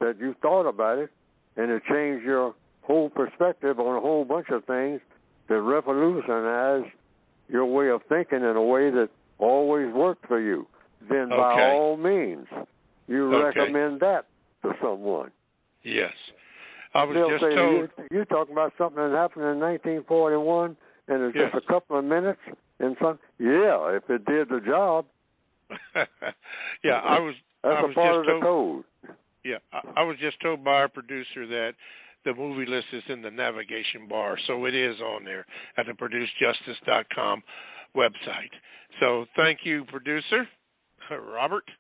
that you thought about it, and it changed your whole perspective on a whole bunch of things that revolutionized your way of thinking in a way that always worked for you. Then by all means, you recommend that to someone. Yes. I was They'll just say, told. You're talking about something that happened in 1941, and it's just a couple of minutes, and if it did the job. Yeah, That's a part of the code. Yeah, I was just told by our producer that the movie list is in the navigation bar, so it is on there at the ProduceJustice.com website. So thank you, producer Robert.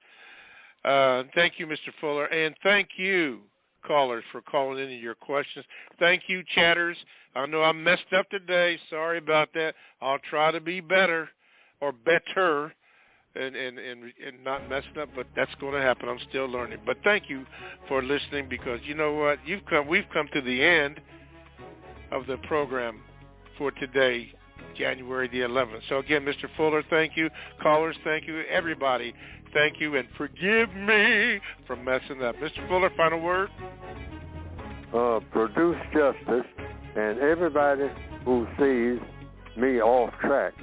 Thank you, Mr. Fuller, and thank you, callers, for calling in your questions. Thank you, chatters. I know I messed up today. Sorry about that. I'll try to be better or better. And not messing up, but that's going to happen. I'm still learning. But thank you for listening, because you know what? We've come to the end of the program for today, January the 11th. So again, Mr. Fuller, thank you. Callers, thank you. Everybody, thank you. And forgive me for messing up. Mr. Fuller, final word? Produce Justice, and everybody who sees me off track,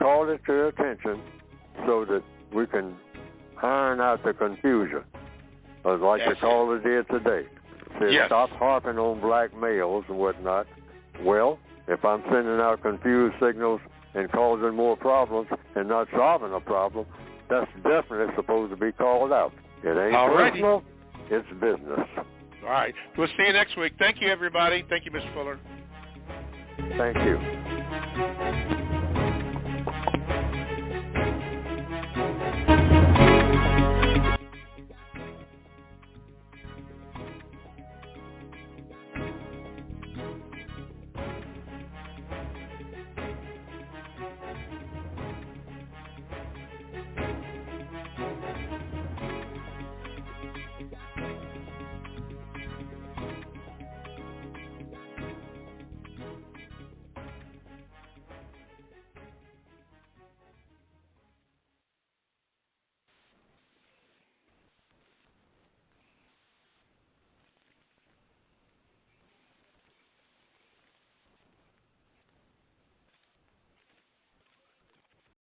call it to attention, so that we can iron out the confusion, like the caller did today. Said, stop harping on black males and whatnot. Well, if I'm sending out confused signals and causing more problems and not solving a problem, that's definitely supposed to be called out. It ain't personal, it's business. All right. We'll see you next week. Thank you, everybody. Thank you, Mr. Fuller. Thank you.